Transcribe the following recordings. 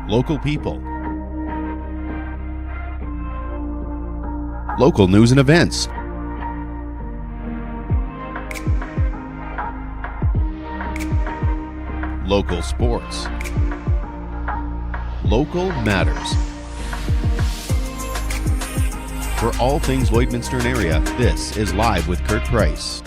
local people, local news and events, local sports, local matters. For all things Lloydminster and area, this is Live with Kurt Price.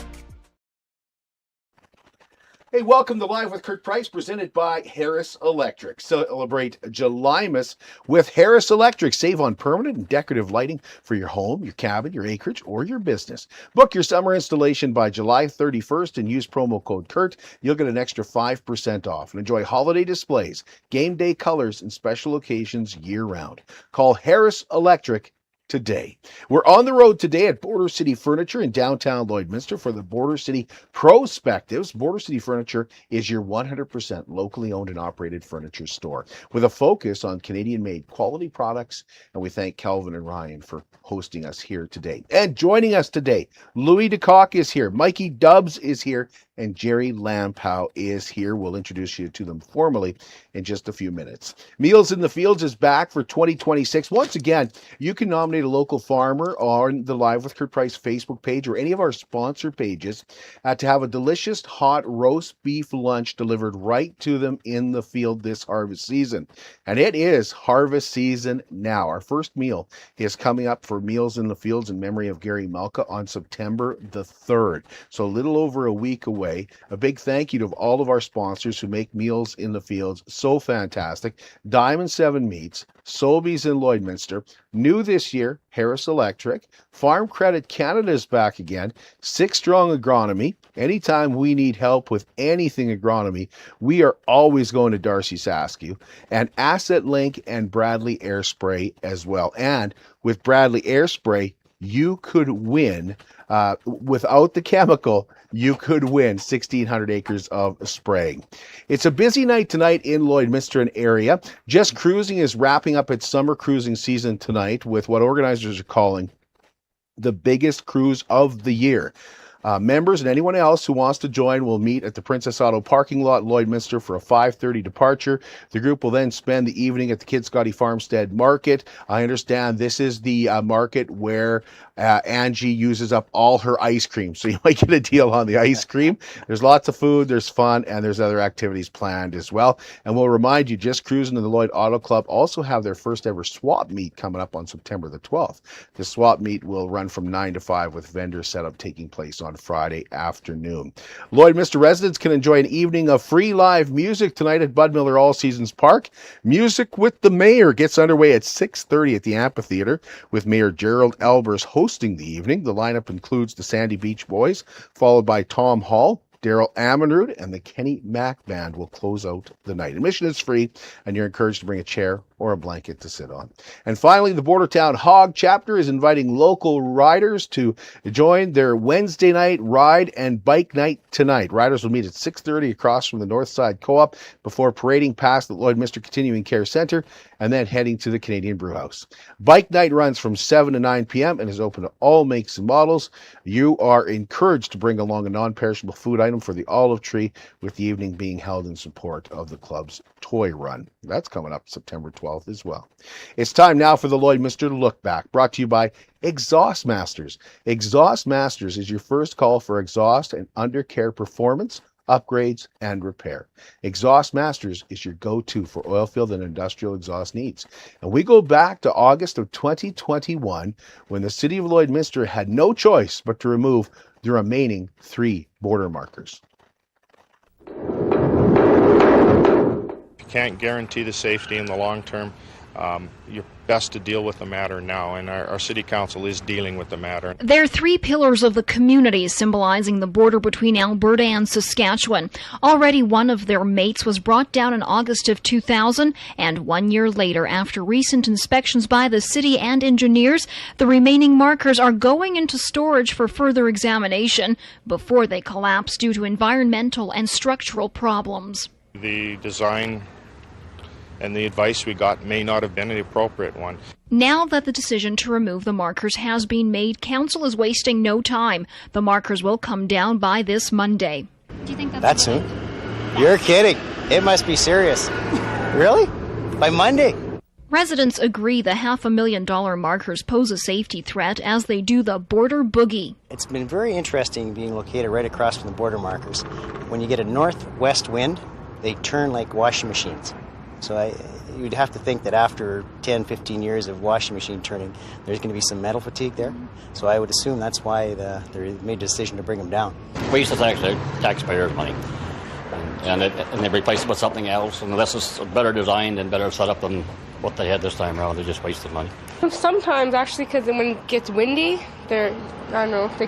Hey, welcome to Live with Kurt Price, presented by Harris Electric. Celebrate Julymas with Harris Electric. Save on permanent and decorative lighting for your home, your cabin, your acreage, or your business. Book your summer installation by July 31st and use promo code KURT. You'll get an extra 5% off and enjoy holiday displays, game day colors, and special occasions year-round. Call Harris Electric today. We're on the road today at Border City Furniture in downtown Lloydminster for the Border City PROspectives. Border City Furniture is your 100% locally owned and operated furniture store with a focus on Canadian-made quality products. And we thank Calvin and Ryan for hosting us here today. And joining us today, Louis de Kock is here, Mikey Dubz is here, and Gerry Lampow is here. We'll introduce you to them formally in just a few minutes. Meals in the Fields is back for 2026. Once again, you can nominate a local farmer on the Live with Kurt Price Facebook page or any of our sponsor pages to have a delicious hot roast beef lunch delivered right to them in the field this harvest season. And it is harvest season now. Our first meal is coming up for Meals in the Fields in memory of Gerry Lampow on September the 3rd. So a little over a week away. A big thank you to all of our sponsors who make Meals in the Fields so fantastic. Diamond 7 Meats, Sobeys in Lloydminster, new this year, Harris Electric, Farm Credit Canada is back again, 6 Strong Agronomy. Anytime we need help with anything agronomy, we are always going to Darcy Saskew, and Asset Link and Bradley Air Spray as well. And with Bradley Air Spray, you could win, without the chemical, you could win 1,600 acres of spraying. It's a busy night tonight in Lloydminster and area. Just Cruising is wrapping up its summer cruising season tonight with what organizers are calling the biggest cruise of the year. Members and anyone else who wants to join will meet at the Princess Auto parking lot in Lloydminster for a 5:30 departure. The group will then spend the evening at the Kidscotty Farmstead Market. I understand this is the market where Angie uses up all her ice cream, so you might get a deal on the ice cream. There's lots of food, there's fun, and there's other activities planned as well. And we'll remind you, Just Cruising and the Lloyd Auto Club also have their first ever swap meet coming up on September the 12th. The swap meet will run from 9 to 5 with vendor setup taking place on Friday afternoon. Lloydminster residents can enjoy an evening of free live music tonight at Bud Miller All Seasons Park. Music with the Mayor gets underway at 6:30 at the Amphitheater, with Mayor Gerald Albers hosting the evening. The lineup includes the Sandy Beach Boys, followed by Tom Hall, Daryl Ammonrood, and the Kenny Mack Band will close out the night. Admission is free, and you're encouraged to bring a chair or a blanket to sit on. And finally, the Bordertown Hog chapter is inviting local riders to join their Wednesday night ride and bike night tonight. Riders will meet at 6:30 across from the Northside Co-op before parading past the Lloydminster Continuing Care Centre and then heading to the Canadian Brewhouse. Bike night runs from 7 to 9 p.m. and is open to all makes and models. You are encouraged to bring along a non-perishable food item for the olive tree, with the evening being held in support of the club's toy run. That's coming up September 12th as well. It's time now for the Lloydminster Look Back, brought to you by Exhaust Masters. Exhaust Masters is your first call for exhaust and undercarriage performance, upgrades, and repair. Exhaust Masters is your go-to for oilfield and industrial exhaust needs. And we go back to August of 2021 when the city of Lloydminster had no choice but to remove the remaining 3 border markers. You can't guarantee the safety in the long term. You're best to deal with the matter now, and our city council is dealing with the matter. There are 3 pillars of the community symbolizing the border between Alberta and Saskatchewan. Already one of their mates was brought down in August of 2000, and 1 year later, after recent inspections by the city and engineers, the remaining markers are going into storage for further examination before they collapse due to environmental and structural problems. The design and the advice we got may not have been the appropriate one. Now that the decision to remove the markers has been made, Council is wasting no time. The markers will come down by this Monday. Do you think that's soon? You're kidding. It must be serious. Really? by Monday. Residents agree the $500,000 markers pose a safety threat as they do the border boogie. It's been very interesting being located right across from the border markers. When you get a northwest wind, they turn like washing machines. So you'd have to think that after 10, 15 years of washing machine turning, there's going to be some metal fatigue there. So I would assume that's why they made the decision to bring them down. Waste is actually taxpayers' money. And they replace it with something else. And this is better designed and better set up than what they had this time around. They just wasted money. Sometimes, actually, because when it gets windy, they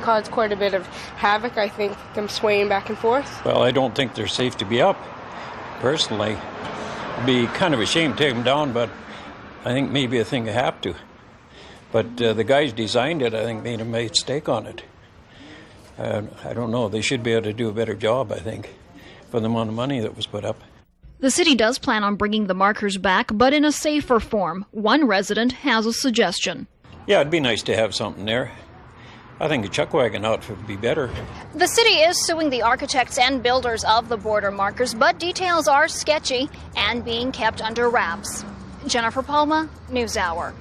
cause quite a bit of havoc, I think, them swaying back and forth. Well, I don't think they're safe to be up, personally. It'd be kind of a shame to take them down, but I think maybe a thing you have to. But the guys designed it, I think, made a mistake on it. I don't know. They should be able to do a better job, I think, for the amount of money that was put up. The city does plan on bringing the markers back, but in a safer form. One resident has a suggestion. Yeah, it'd be nice to have something there. I think a chuck wagon outfit would be better. The city is suing the architects and builders of the border markers, but details are sketchy and being kept under wraps. Jennifer Palma, NewsHour.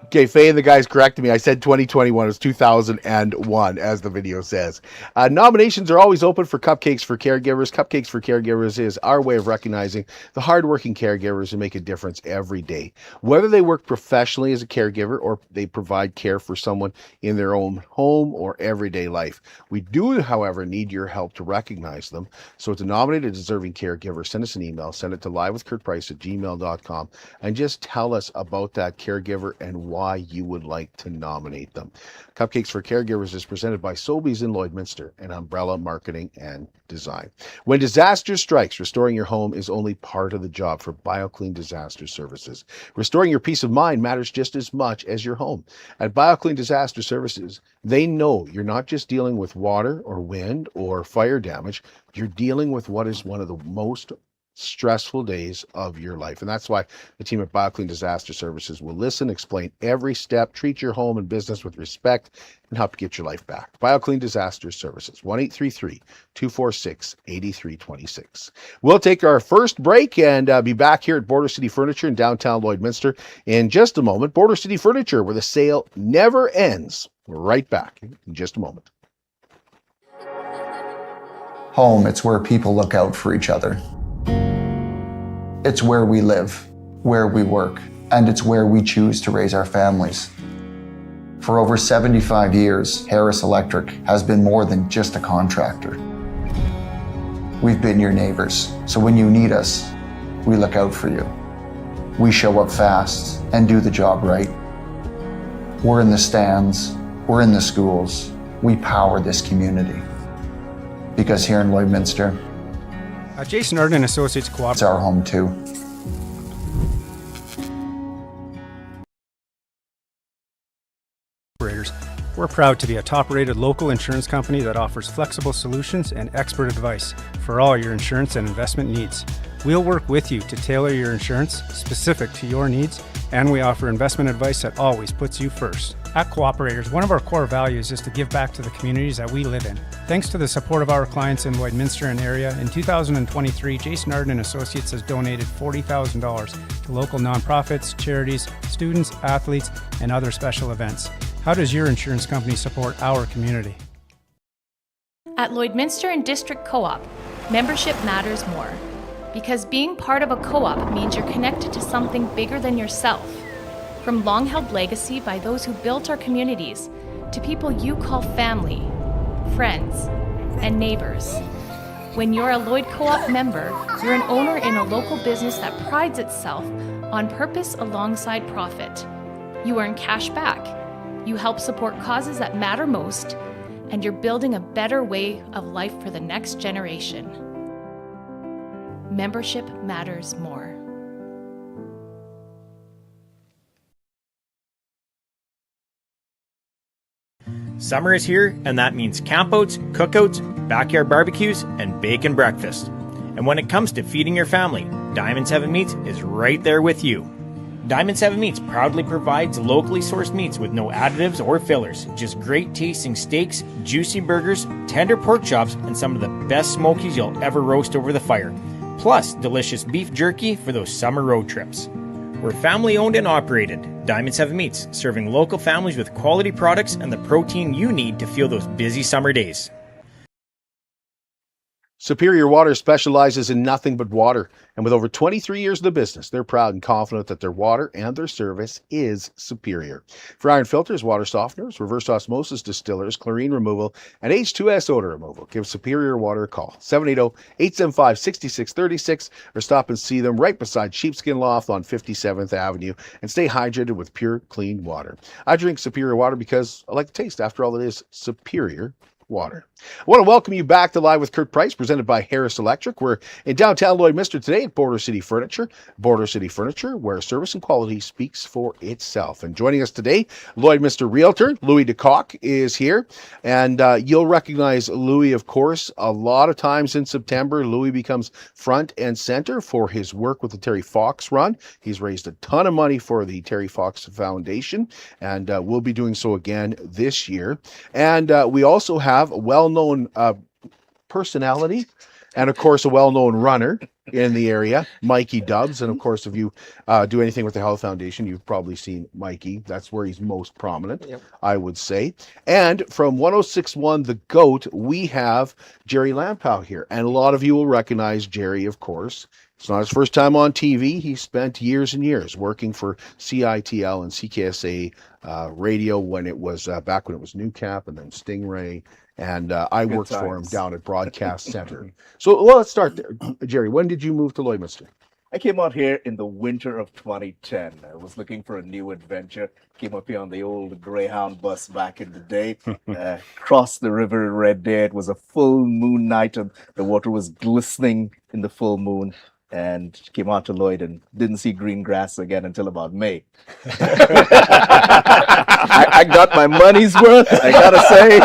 Okay, Faye and the guys corrected me. I said 2021. It was 2001, as the video says. Nominations are always open for Cupcakes for Caregivers. Cupcakes for Caregivers is our way of recognizing the hardworking caregivers who make a difference every day. Whether they work professionally as a caregiver or they provide care for someone in their own home or everyday life. We do, however, need your help to recognize them. So to nominate a deserving caregiver, send us an email. Send it to livewithkurtprice@gmail.com and just tell us about that caregiver and why you would like to nominate them. Cupcakes for Caregivers is presented by Sobeys in Lloydminster and Umbrella Marketing and Design. When disaster strikes, restoring your home is only part of the job for BioClean Disaster Services. Restoring your peace of mind matters just as much as your home. At BioClean Disaster Services, they know you're not just dealing with water or wind or fire damage, you're dealing with what is one of the most stressful days of your life. And that's why the team at BioClean Disaster Services will listen, explain every step, treat your home and business with respect, and help you get your life back. BioClean Disaster Services, 1-833-246-8326. We'll take our first break and be back here at Border City Furniture in downtown Lloydminster in just a moment. Border City Furniture, where the sale never ends. We're right back in just a moment. Home, it's where people look out for each other. It's where we live, where we work, and it's where we choose to raise our families. For over 75 years, Harris Electric has been more than just a contractor. We've been your neighbors, so when you need us, we look out for you. We show up fast and do the job right. We're in the stands, we're in the schools, we power this community. Because here in Lloydminster, Jason Arden Associates Co-op. It's our home too. We're proud to be a top-rated local insurance company that offers flexible solutions and expert advice for all your insurance and investment needs. We'll work with you to tailor your insurance specific to your needs, and we offer investment advice that always puts you first. At Cooperators, one of our core values is to give back to the communities that we live in. Thanks to the support of our clients in Lloydminster and area, in 2023, Jason Arden Associates has donated $40,000 to local nonprofits, charities, students, athletes, and other special events. How does your insurance company support our community? At Lloydminster and District Co-op, membership matters more. Because being part of a co-op means you're connected to something bigger than yourself. From long-held legacy by those who built our communities, to people you call family, friends, and neighbors. When you're a Lloyd Co-op member, you're an owner in a local business that prides itself on purpose alongside profit. You earn cash back, you help support causes that matter most, and you're building a better way of life for the next generation. Membership matters more. Summer is here, and that means campouts, cookouts, backyard barbecues, and bacon breakfast. And when it comes to feeding your family, Diamond 7 Meats is right there with you. Diamond 7 Meats proudly provides locally sourced meats with no additives or fillers, just great tasting steaks, juicy burgers, tender pork chops, and some of the best smokies you'll ever roast over the fire. plus delicious beef jerky for those summer road trips. We're family owned and operated. Diamond 7 Meats, serving local families with quality products and the protein you need to fuel those busy summer days. Superior Water specializes in nothing but water, and with over 23 years of the business, they're proud and confident that their water and their service is superior. For iron filters, water softeners, reverse osmosis distillers, chlorine removal, and H2S odor removal, give Superior Water a call, 780-875-6636, or stop and see them right beside Sheepskin Loft on 57th Avenue, and stay hydrated with pure, clean water. I drink Superior Water because I like the taste. After all, it is superior water. I want to welcome you back to Live with Kurt Price, presented by Harris Electric. We're in downtown Lloydminster today at Border City Furniture. Border City Furniture, where service and quality speaks for itself. And joining us today, Lloydminster realtor Louis de Kock is here. And you'll recognize Louis, of course. A lot of times in September, Louis becomes front and center for his work with the Terry Fox Run. He's raised a ton of money for the Terry Fox Foundation, and will be doing so again this year. And we also have a well-known personality, and of course a well-known runner in the area, Mikey Dubz. And of course, if you do anything with the Health Foundation, you've probably seen Mikey. That's where he's most prominent, I would say. And from 106.1 The Goat, we have Gerry Lampow here, and a lot of you will recognize Gerry, of course. It's not his first time on TV. He spent years and years working for CITL and CKSA radio when it was back when it was New Cap and then Stingray. And I worked for him down at Broadcast Center. So let's start there. Gerry, when did you move to Lloydminster? I came out here in the winter of 2010. I was looking for a new adventure. Came up here on the old Greyhound bus back in the day. Crossed the river Red Deer. It was a full moon night and the water was glistening in the full moon. And came out to Lloyd and didn't see green grass again until about May. I got my money's worth, I gotta say.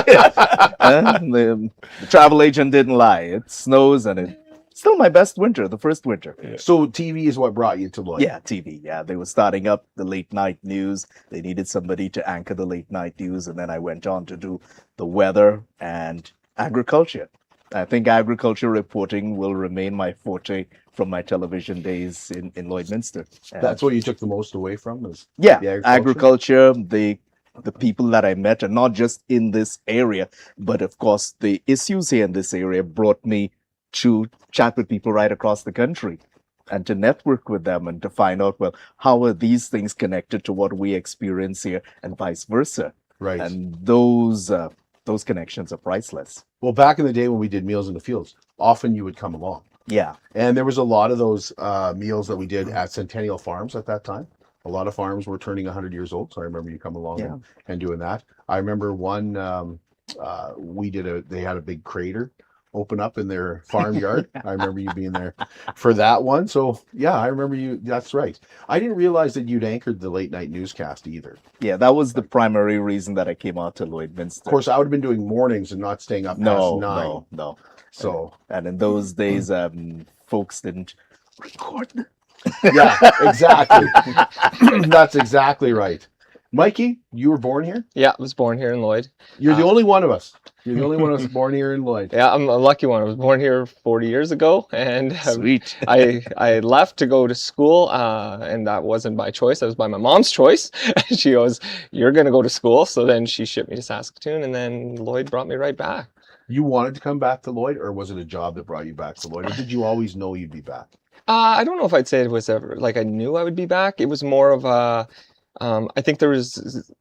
The travel agent didn't lie. It snows and it's still my best winter, the first winter. So TV is what brought you to Lloyd? Yeah, TV. Yeah, they were starting up the late night news. They needed somebody to anchor the late night news. And then I went on to do the weather and agriculture. I think agriculture reporting will remain my forte from my television days in Lloydminster. That's what you took the most away from? Yeah, agriculture, the people that I met, and not just in this area, but of course the issues here in this area brought me to chat with people right across the country and to network with them and to find out, well, how are these things connected to what we experience here and vice versa. Right. And those connections are priceless. Well, back in the day when we did Meals in the Fields, often you would come along. Yeah. And there was a lot of those meals that we did at Centennial Farms at that time. A lot of farms were turning 100 years old, so I remember you come along and doing that. I remember one, they had a big crater open up in their farmyard. I remember you being there for that one. So yeah, I remember you. That's right. I didn't realize that you'd anchored the late night newscast either. Yeah, that was the primary reason that I came out to Lloydminster. Of course, I would have been doing mornings and not staying up past 9. No. So, and in those days, folks didn't record. Yeah, exactly. That's exactly right. Mikey, you were born here? Yeah, I was born here in Lloyd. You're the only one of us. You're the only one of us born here in Lloyd. Yeah, I'm a lucky one. I was born here 40 years ago, and sweet. I left to go to school, and that wasn't by choice. That was by my mom's choice. She goes, "You're going to go to school." So then she shipped me to Saskatoon, and then Lloyd brought me right back. You wanted to come back to Lloyd, or was it a job that brought you back to Lloyd, or did you always know you'd be back? I don't know if I'd say it was ever like I knew I would be back. It was more of a I think there was.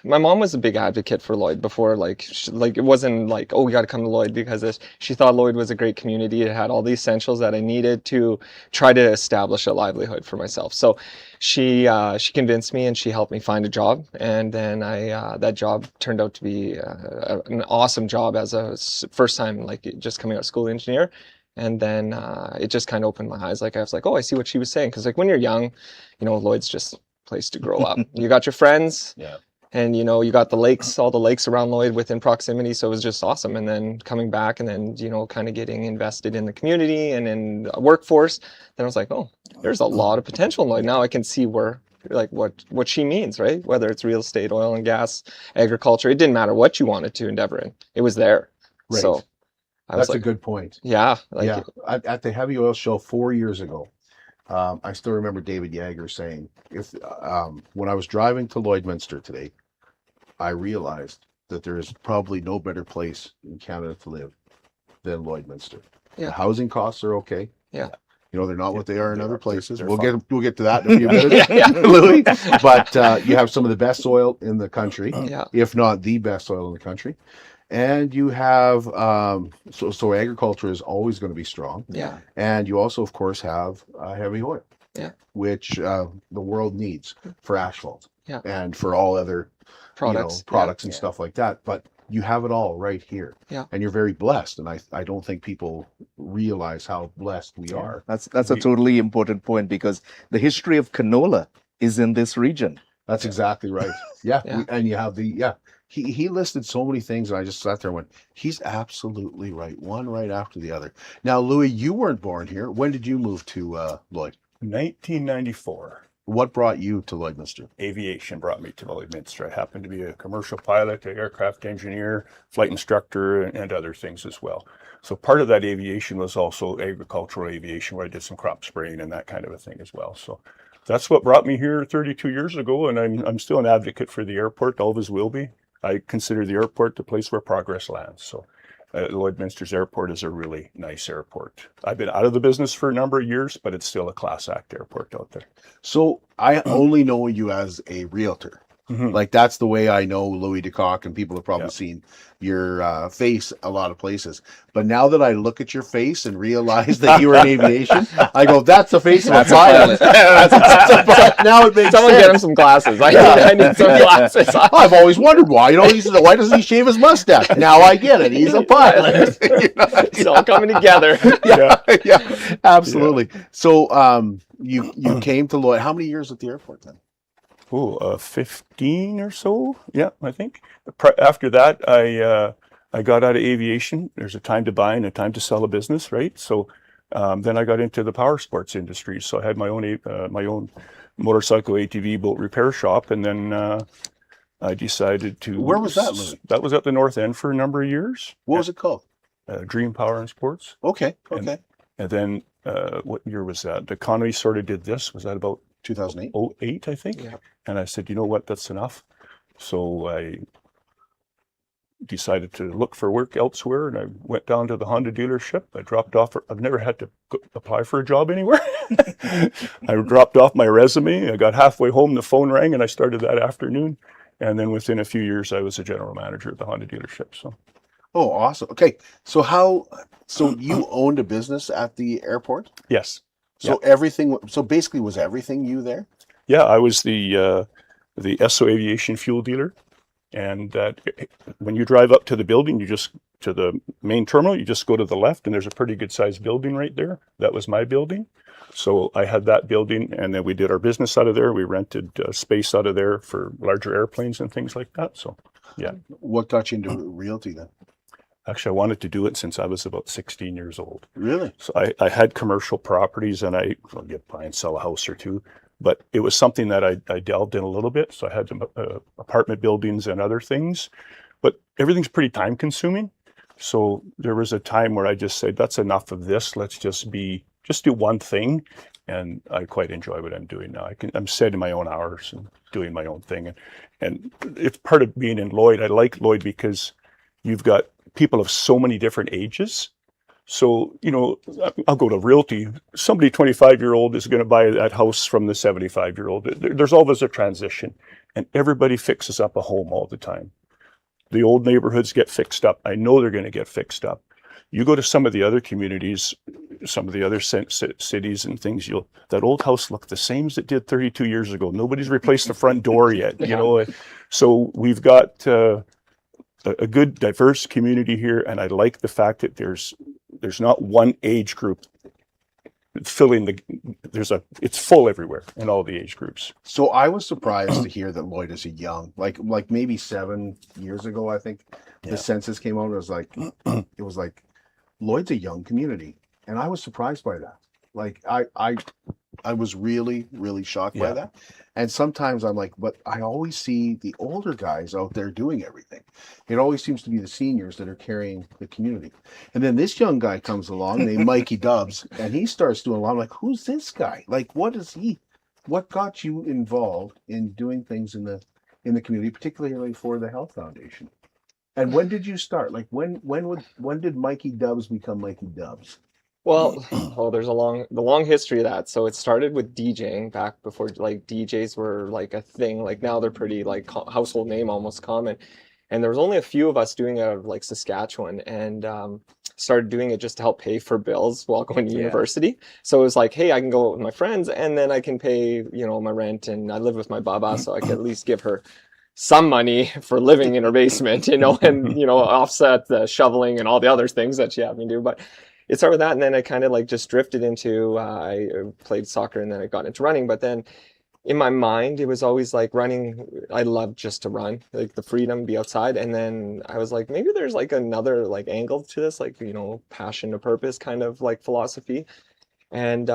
My mom was a big advocate for Lloyd before, like it wasn't like, oh, we got to come to Lloyd because she thought Lloyd was a great community. It had all the essentials that I needed to try to establish a livelihood for myself. So she convinced me and she helped me find a job. And then that job turned out to be an awesome job as a first time, like just coming out of school engineer. And then it just kind of opened my eyes. Like I was like, oh, I see what she was saying. Because like when you're young, Lloyd's just a place to grow up. You got your friends. Yeah. And, you got the lakes, all the lakes around Lloyd within proximity. So it was just awesome. And then coming back and then, kind of getting invested in the community and in a workforce. Then I was like, oh, there's a lot of potential in Lloyd. Now I can see where, like what she means, right? Whether it's real estate, oil and gas, agriculture, it didn't matter what you wanted to endeavor in. It was there. Right. So I was That's a good point. yeah, Yeah, at the heavy oil show 4 years ago, I still remember David Yeager saying, "If when I was driving to Lloydminster today, I realized that there is probably no better place in Canada to live than Lloydminster. Yeah. The housing costs are okay. Yeah. You know, they're not what they are in other places. they're We'll fine. get to that in a few minutes, Louis. But you have some of the best soil in the country, if not the best soil in the country. And you have so agriculture is always going to be strong. Yeah. And you also, of course, have heavy oil, which the world needs for asphalt, and for all other products and stuff like that. But you have it all right here, and you're very blessed. And I don't think people realize how blessed we are. That's a totally important point, because the history of canola is in this region. That's exactly right. And you have he listed so many things, and I just sat there and went, he's absolutely right, one right after the other. Now, Louis, you weren't born here. When did you move to Lloyd? 1994. What brought you to Lloydminster? Aviation brought me to Lloydminster. I happened to be a commercial pilot, an aircraft engineer, flight instructor, and other things as well. So part of that aviation was also agricultural aviation, where I did some crop spraying and that kind of a thing as well. So that's what brought me here 32 years ago, and I'm still an advocate for the airport, always will be. I consider the airport the place where progress lands. So Lloydminster's airport is a really nice airport. I've been out of the business for a number of years, but it's still a class act airport out there. So I only know you as a realtor. Like, that's the way I know Louis de Kock, and people have probably seen your face a lot of places. But now that I look at your face and realize that you were in aviation, I go, that's the face of a pilot. Now it makes Someone sense. get him some glasses. I need some glasses. I've always wondered why. You know, why doesn't he shave his mustache? Now I get it. He's a pilot. It's all coming together. Absolutely. So you came to Lloyd. How many years at the airport then? 15 or so. Yeah, I think. After that, I got out of aviation. There's a time to buy and a time to sell a business, right? So then I got into the power sports industry. So I had my own motorcycle, ATV, boat repair shop, and then I decided to. Where was that, Louis? That was at the North End for a number of years. What was it called? Dream Power and Sports. Okay. And then what year was that? The economy sort of did this. Was that about 2008? 08, I think. Yeah. And I said, you know what, that's enough. So I decided to look for work elsewhere, and I went down to the Honda dealership. I dropped off. I've never had to apply for a job anywhere. I dropped off my resume. I got halfway home, the phone rang, and I started that afternoon. And then within a few years, I was a general manager at the Honda dealership. So. Oh, awesome. Okay. So you owned a business at the airport? Yes. So basically was everything you there? Yeah, I was the Esso Aviation fuel dealer. And when you drive up to the building, to the main terminal, you just go to the left, and there's a pretty good sized building right there. That was my building. So I had that building, and then we did our business out of there. We rented space out of there for larger airplanes and things like that. So, yeah. What got you into realty then? Actually, I wanted to do it since I was about 16 years old. Really? So I had commercial properties, and I get buy and sell a house or two, but it was something that I delved in a little bit. So I had some apartment buildings and other things, but everything's pretty time consuming. So there was a time where I just said, that's enough of this. Let's just do one thing. And I quite enjoy what I'm doing now. I'm setting my own hours and doing my own thing. And it's part of being in Lloyd. I like Lloyd because you've got people of so many different ages. So, you know, I'll go to realty. Somebody 25-year-old is going to buy that house from the 75-year-old. There's always a transition, and everybody fixes up a home all the time. The old neighborhoods get fixed up. I know they're going to get fixed up. You go to some of the other communities, some of the other cities and things, that old house looked the same as it did 32 years ago. Nobody's replaced the front door yet, you know. So we've got a good diverse community here, and I like the fact that there's not one age group filling it's full everywhere in all the age groups. So I was surprised to hear that Lloyd is a young, like maybe 7 years ago, I think the census came out. It was like Lloyd's a young community, and I was surprised by that. Like I I was really, really shocked by that. And sometimes I'm like, but I always see the older guys out there doing everything. It always seems to be the seniors that are carrying the community. And then this young guy comes along named Mikey Dubz, and he starts doing a lot. I'm like, who's this guy? Like, what got you involved in doing things in the community, particularly for the Health Foundation? And when did you start? Like, when did Mikey Dubz become Mikey Dubz? Well, there's the long history of that. So it started with DJing back before like DJs were like a thing. Like now they're pretty like household name, almost common. And there was only a few of us doing it out of like Saskatchewan, and started doing it just to help pay for bills while going to university. So it was like, hey, I can go with my friends, and then I can pay, my rent, and I live with my baba, so I can at least give her some money for living in her basement, and offset the shoveling and all the other things that she had me do. But it started with that, and then I kind of like just drifted into, I played soccer, and then I got into running. But then in my mind, it was always like running. I loved just to run, like the freedom, be outside. And then I was like, maybe there's like another like angle to this, like, passion to purpose kind of like philosophy. And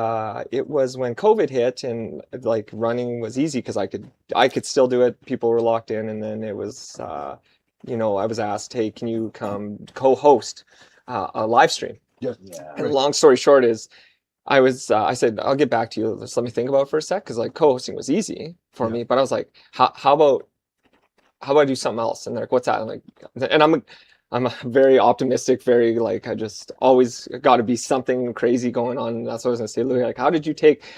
it was when COVID hit, and like running was easy because I could still do it. People were locked in. And then it was, I was asked, hey, can you come co-host a live stream? Yeah. And the long story short is, I said, I'll get back to you. Just let me think about it for a sec, because like co-hosting was easy for me. But I was like, how about I do something else? And they're like, what's that? I'm like, and I'm a very optimistic, very like, I just always got to be something crazy going on. And that's what I was gonna say, Louis. Like, how did you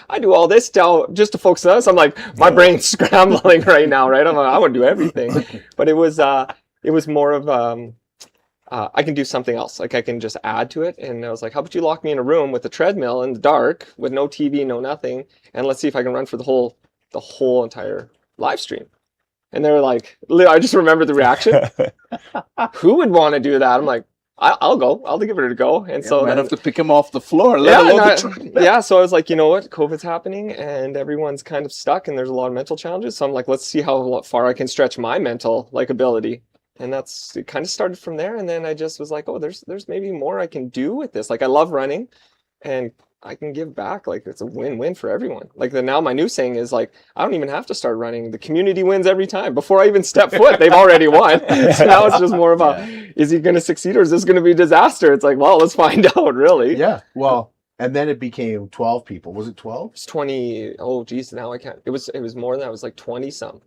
I do all this just to focus on this? I'm like, my brain's scrambling right now, right? I'm like, I want to do everything. But it was more of I can do something else. Like I can just add to it. And I was like, how about you lock me in a room with a treadmill in the dark with no TV, no nothing, and let's see if I can run for the whole entire live stream. And they were like, I just remember the reaction. Who would want to do that? I'm like, I'll go. I'll give it a go. And so then have to pick him off the floor. So I was like, you know what? COVID's happening, and everyone's kind of stuck, and there's a lot of mental challenges. So I'm like, let's see how far I can stretch my mental ability. And it kind of started from there. And then I just was like, oh, there's maybe more I can do with this. Like I love running, and I can give back. Like it's a win-win for everyone. Like now my new saying is like, I don't even have to start running. The community wins every time. Before I even step foot, they've already won. So now it's just more about, is he going to succeed, or is this going to be a disaster? It's like, well, let's find out, really. Yeah. Well, and then it became 12 people. Was it 12? It's 20. Oh, geez. Now I can't. It was more than that. It was like 20 some.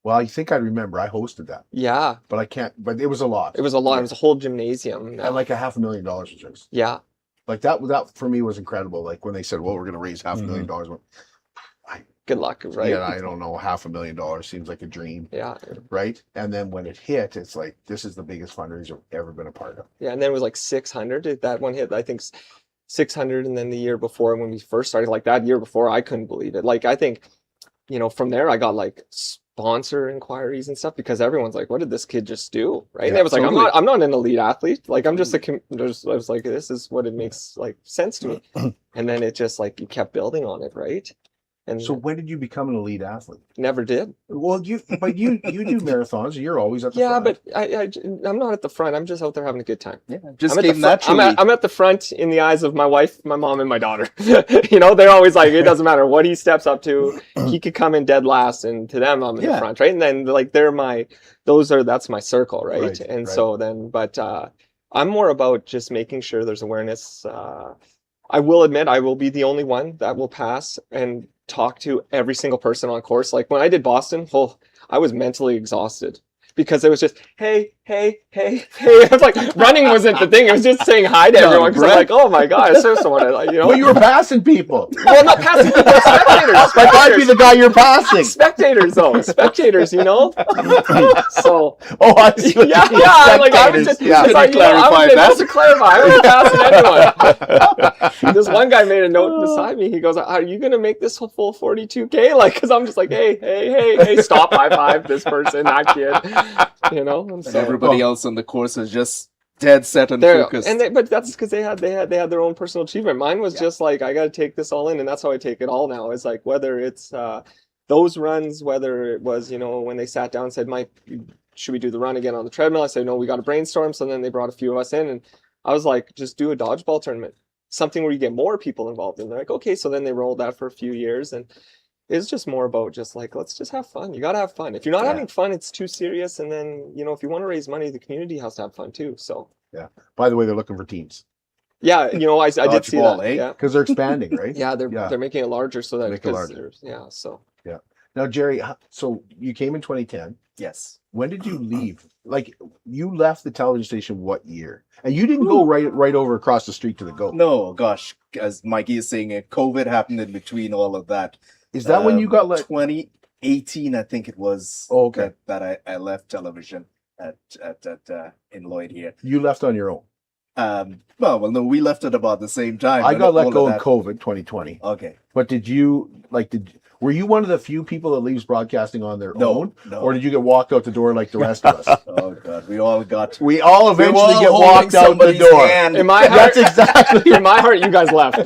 Well, I think I remember. I hosted that. Yeah. But I can't. But it was a lot. It was a lot. It was a whole gymnasium. And like $500,000 in checks. Yeah. Like that for me was incredible. Like when they said, well, we're going to raise $500,000. Good luck, right? Yeah, I don't know. $500,000 seems like a dream. Yeah. Right? And then when it hit, it's like, this is the biggest fundraiser I've ever been a part of. Yeah. And then it was like 600. That one hit, I think 600. And then the year before, when we first started, like that year before, I couldn't believe it. Like, I think, from there, I got like sponsor inquiries and stuff, because everyone's like, what did this kid just do? Right. And it was like, I'm not an elite athlete. Like I'm just I was like, this is what it makes like sense to me. And then it just like, you kept building on it. Right. And so when did you become an elite athlete? Never did. Well, you do marathons. You're always at the front. Yeah, but I'm not at the front. I'm just out there having a good time. Yeah, just came naturally. I'm at the front in the eyes of my wife, my mom, and my daughter. They're always like, it doesn't matter what he steps up to. He could come in dead last, and to them, I'm in the front, right? And then like that's my circle, right? So then, but I'm more about just making sure there's awareness. I will admit, I will be the only one that will pass and talk to every single person on course. Like when I did Boston, I was mentally exhausted, because it was just, hey. It was like running wasn't the thing. It was just saying hi to everyone, because I'm like, oh my God, I serve someone. Well, you were passing people. Well, I'm not passing people, spectators. I'd be the guy you're passing. Spectators, though. Spectators, So. Oh, I see. Yeah. Like I was just. Yeah. Like, clarify that. Just to clarify, I wasn't passing anyone. This one guy made a note beside me. He goes, "Are you gonna make this full 42K?" Like, because I'm just like, hey, stop, high five this person, that kid. And everybody else on the course is just dead set and focused. But that's because they had their own personal achievement. Mine was just like, I got to take this all in, and that's how I take it all now. It's like, whether it's those runs, whether it was when they sat down and said, Mike, should we do the run again on the treadmill? I said, no, we got to brainstorm. So then they brought a few of us in, and I was like, just do a dodgeball tournament. something where you get more people involved, and they're like, okay, so then they rolled that for a few years, and it's just more about just like, let's just have fun. You got to have fun. If you're not having fun, it's too serious. And then, you know, if you want to raise money, the community has to have fun too. So yeah. By the way, they're looking for teams. Yeah, you know, I did see that. Eh? Yeah, because they're expanding, right? Yeah, they're making it larger so that make it larger. Yeah, so yeah. Now, Gerry, so you came in 2010. Yes. When did you leave? Like, you left the television station what year? And you didn't go right over across the street to the Go. No, gosh, as Mikey is saying, COVID happened in between all of that. Is that when you got like 2018? I think it was. Oh, okay. That I left television at in Lloyd here. You left on your own. Well, no, we left at about the same time. I got let go in COVID 2020. Okay. But were you one of the few people that leaves broadcasting on their own? No. Or did you get walked out the door like the rest of us? Oh God, we all eventually get walked out the door. Hand. In my heart, that's exactly. In my heart, you guys left.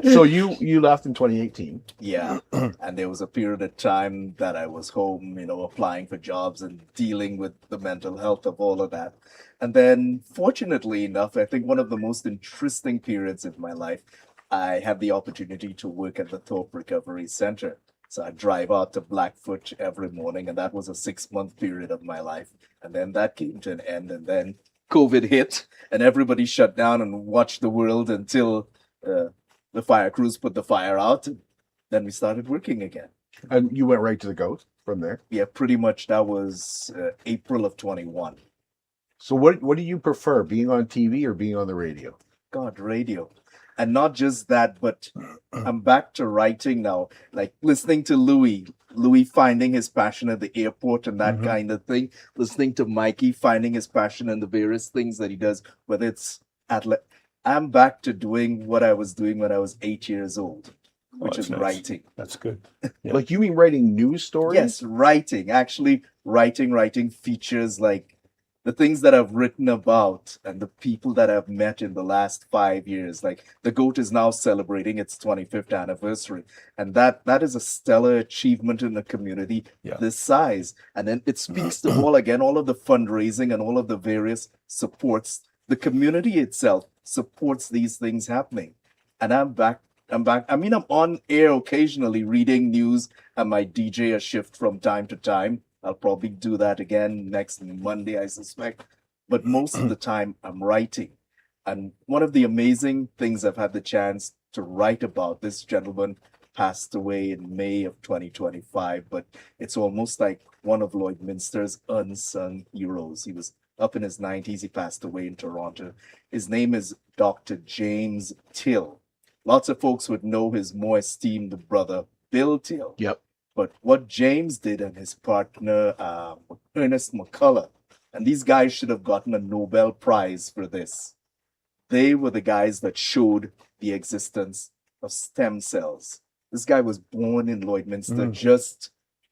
So you left in 2018. Yeah. And there was a period of time that I was home, you know, applying for jobs and dealing with the mental health of all of that. And then, fortunately enough, I think one of the most interesting periods of my life, I had the opportunity to work at the Thorpe Recovery Center. So I drive out to Blackfoot every morning, and that was a 6-month period of my life. And then that came to an end, and then COVID hit, and everybody shut down and watched the world until the fire crews put the fire out. And then we started working again. And you went right to the Goat from there? Yeah, pretty much. That was April of 21. So what do you prefer, being on TV or being on the radio? God, radio. And not just that, but I'm back to writing now, like listening to Louis finding his passion at the airport and that kind of thing, listening to Mikey finding his passion in the various things that he does, whether it's I'm back to doing what I was doing when I was 8 years old, which is nice. writing. That's good. Yeah. Like, you mean writing news stories? Yes, writing. Actually, writing features like the things that I've written about and the people that I've met in the last 5 years. Like, the GOAT is now celebrating its 25th anniversary. And that is a stellar achievement in a community this size. And then it speaks to all of the fundraising and all of the various supports. The community itself supports these things happening. And I'm back. I mean, I'm on air occasionally reading news. I might DJ a shift from time to time. I'll probably do that again next Monday, I suspect. But most of the time, I'm writing. And one of the amazing things I've had the chance to write about, this gentleman passed away in May of 2025, but it's almost like one of Lloydminster's unsung heroes. He was up in his 90s. He passed away in Toronto. His name is Dr. James Till. Lots of folks would know his more esteemed brother, Bill Till. Yep. But what James did and his partner, Ernest McCullough, and these guys should have gotten a Nobel Prize for this. They were the guys that showed the existence of stem cells. This guy was born in Lloydminster, just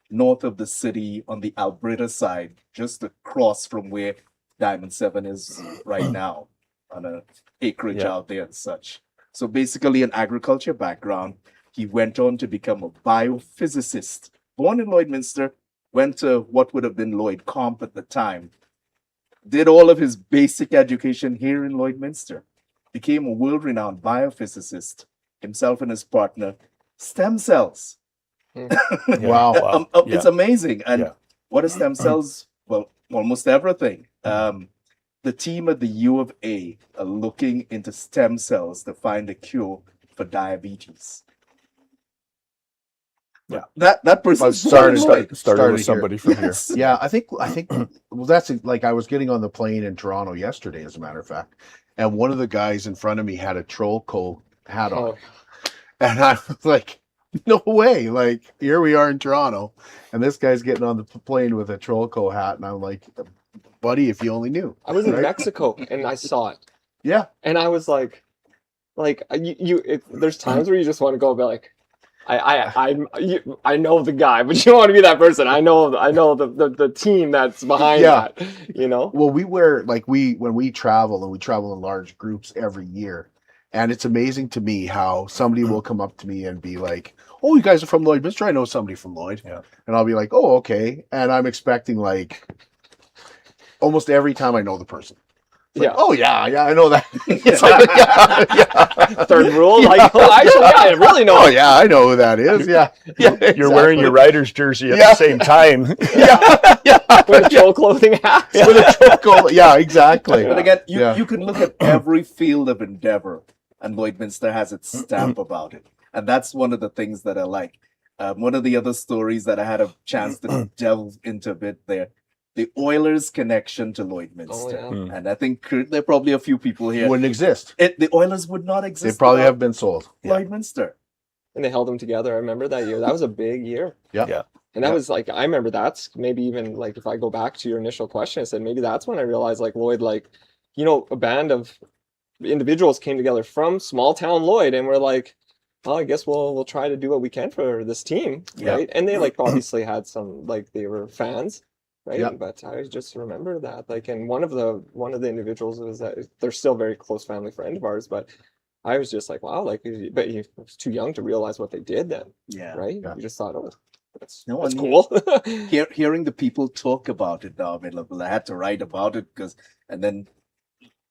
north of the city on the Alberta side, just across from where Diamond 7 is right now, on an acreage out there and such. So basically an agriculture background. He went on to become a biophysicist. Born in Lloydminster, went to what would have been Lloyd Comp at the time. Did all of his basic education here in Lloydminster. Became a world-renowned biophysicist. Himself and his partner. Stem cells. Wow. It's amazing. And what are stem cells? Well, almost everything. The team at the U of A are looking into stem cells to find a cure for diabetes. Yeah, that person started with somebody from here. Yeah, I think well, that's like, I was getting on the plane in Toronto yesterday, as a matter of fact, and one of the guys in front of me had a Troll Co hat on, and I was like, no way! Like, here we are in Toronto, and this guy's getting on the plane with a Troll Co hat, and I'm like, buddy, if you only knew. I was in Mexico and I saw it. Yeah, and I was like there's times where you just want to go and be like, I know the guy, but you don't want to be that person. I know the team that's behind that. You know. Well, when we travel, and we travel in large groups every year, and it's amazing to me how somebody will come up to me and be like, "Oh, you guys are from Lloydminster? I know somebody from Lloyd." Yeah. And I'll be like, "Oh, okay." And I'm expecting, like, almost every time I know the person. Like, oh yeah, I know that. It's like, third rule, like, oh, actually, I really know. Oh yeah, I know who that is. Yeah, You're wearing your Riders jersey at the same time. With a Joe clothing hat. With a Joe clothing, yeah, exactly. But again, you can look at every field of endeavor, and Lloydminster has its stamp about it, and that's one of the things that I like. One of the other stories that I had a chance to delve into a bit there, the Oilers' connection to Lloydminster. And I think there are probably a few people here. Wouldn't exist. The Oilers would not exist. They probably have been sold. Lloydminster. And they held them together. I remember that year. That was a big year. Yeah. And that was like, I remember that's maybe even like, if I go back to your initial question, I said, maybe that's when I realized like Lloyd, like, you know, a band of individuals came together from small town Lloyd and we're like, well, I guess we'll try to do what we can for this team. Right. And they like obviously had some, like they were fans. Right. Yeah. But I just remember that, like, and one of the individuals was that they're still a very close family friend of ours, but I was just like, wow, like, but he was too young to realize what they did then. Yeah. Right. Yeah. You just thought, oh, that's cool. Hearing the people talk about it now, I had to write about it and then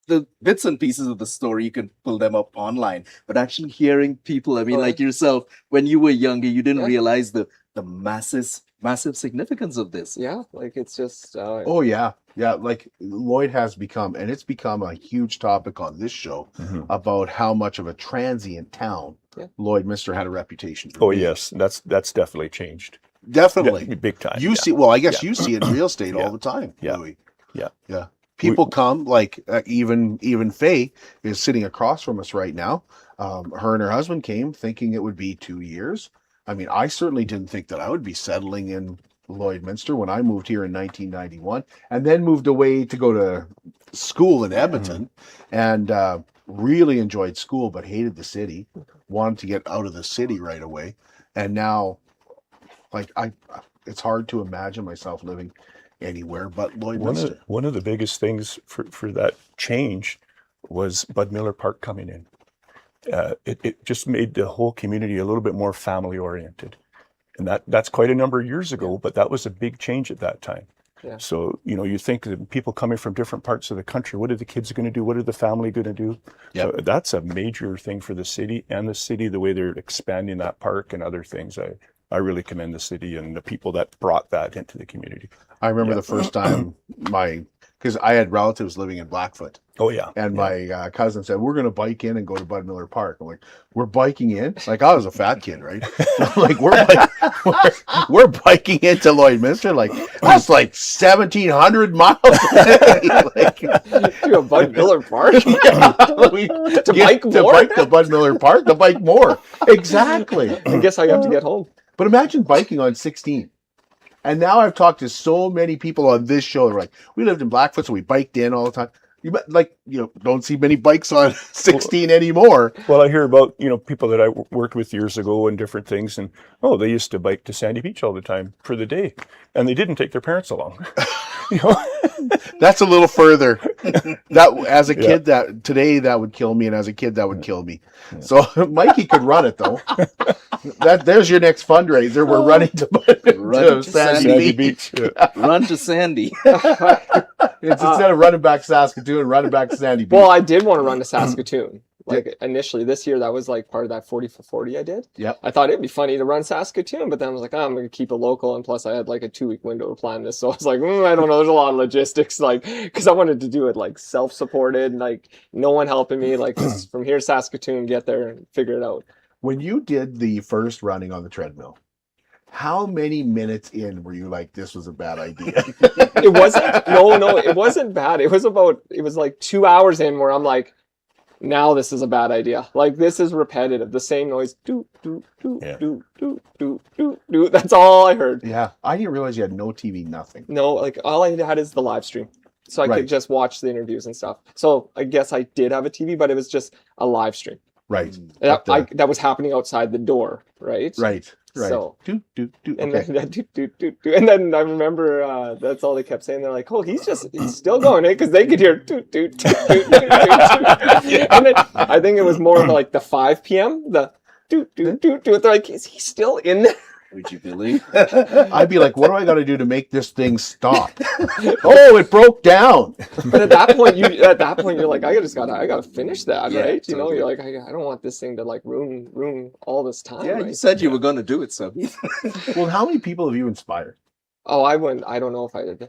the bits and pieces of the story, you can pull them up online, but actually hearing people, like yourself, when you were younger, you didn't realize the massive significance of this. Yeah, like it's just oh yeah, like Lloyd has become, and it's become a huge topic on this show about how much of a transient town Lloydminster had a reputation for. Oh yes, that's definitely changed. Definitely. Big time. You see, well, I guess you see it in real estate all the time, Louis. Yeah. People come, like even Faye is sitting across from us right now. Her and her husband came thinking it would be 2 years. I mean, I certainly didn't think that I would be settling in Lloydminster when I moved here in 1991 and then moved away to go to school in Edmonton and really enjoyed school, but hated the city, wanted to get out of the city right away. And now, like, it's hard to imagine myself living anywhere but Lloydminster. One of the biggest things for that change was Bud Miller Park coming in. It just made the whole community a little bit more family oriented, and that's quite a number of years ago, but that was a big change at that time. Yeah. So you think that people coming from different parts of the country, what are the kids going to do? What are the family going to do? So that's a major thing for the city, and the way they're expanding that park and other things. I really commend the city and the people that brought that into the community. I remember the first time because I had relatives living in Blackfoot. Oh yeah. And my cousin said, we're going to bike in and go to Bud Miller Park. I'm like, we're biking in? Like, I was a fat kid, right? I'm like, we're biking into Lloydminster. Like, that's like 1,700 miles away. To a Bud Miller Park? To bike to Bud Miller Park, to bike more. Exactly. I guess I have to get home. But imagine biking on 16. And now I've talked to so many people on this show. They're like, we lived in Blackfoot, so we biked in all the time. You don't see many bikes on 16 anymore. Well, I hear about, people that I worked with years ago and different things. And, they used to bike to Sandy Beach all the time for the day. And they didn't take their parents along. That's a little further. That as a kid, today that would kill me. And as a kid, that would kill me. Yeah. So Mikey could run it though. There's your next fundraiser. We're running to Sandy Beach. Yeah. Run to Sandy. It's instead of running back Saskatoon, running back to Sandy Beach. Well, I did want to run to Saskatoon. Like initially this year, that was like part of that 40 for 40 I did. Yep. I thought it'd be funny to run Saskatoon, but then I was like, I'm going to keep it local. And plus I had like a 2-week window to plan this. So I was like, I don't know. There's a lot of logistics, because I wanted to do it like self-supported, like no one helping me, like just from here to Saskatoon, get there and figure it out. When you did the first running on the treadmill, how many minutes in were you like, this was a bad idea? It wasn't, no, it wasn't bad. It was like 2 hours in where I'm like, now this is a bad idea. Like, this is repetitive. The same noise. Do, do, do, do, do, do, do, do. That's all I heard. Yeah. I didn't realize you had no TV, nothing. No, like, all I had is the live stream. So I could just watch the interviews and stuff. So I guess I did have a TV, but it was just a live stream. Right. That was happening outside the door, right? Right. So, and then I remember that's all they kept saying. They're like, "Oh, he's still going," because they could hear toot toot toot toot toot. And then I think it was more of like the 5 p.m. the toot toot toot toot. They're like, "Is he still in there?" Would you believe? I'd be like, what do I got to do to make this thing stop? Oh, it broke down. But at that point, you're like, I gotta finish that, Yeah, right? You know, totally. you're like, I don't want this thing to like ruin all this time. Yeah, right? you said you were going to do it, so. Well, how many people have you inspired? Oh, I don't know if I did.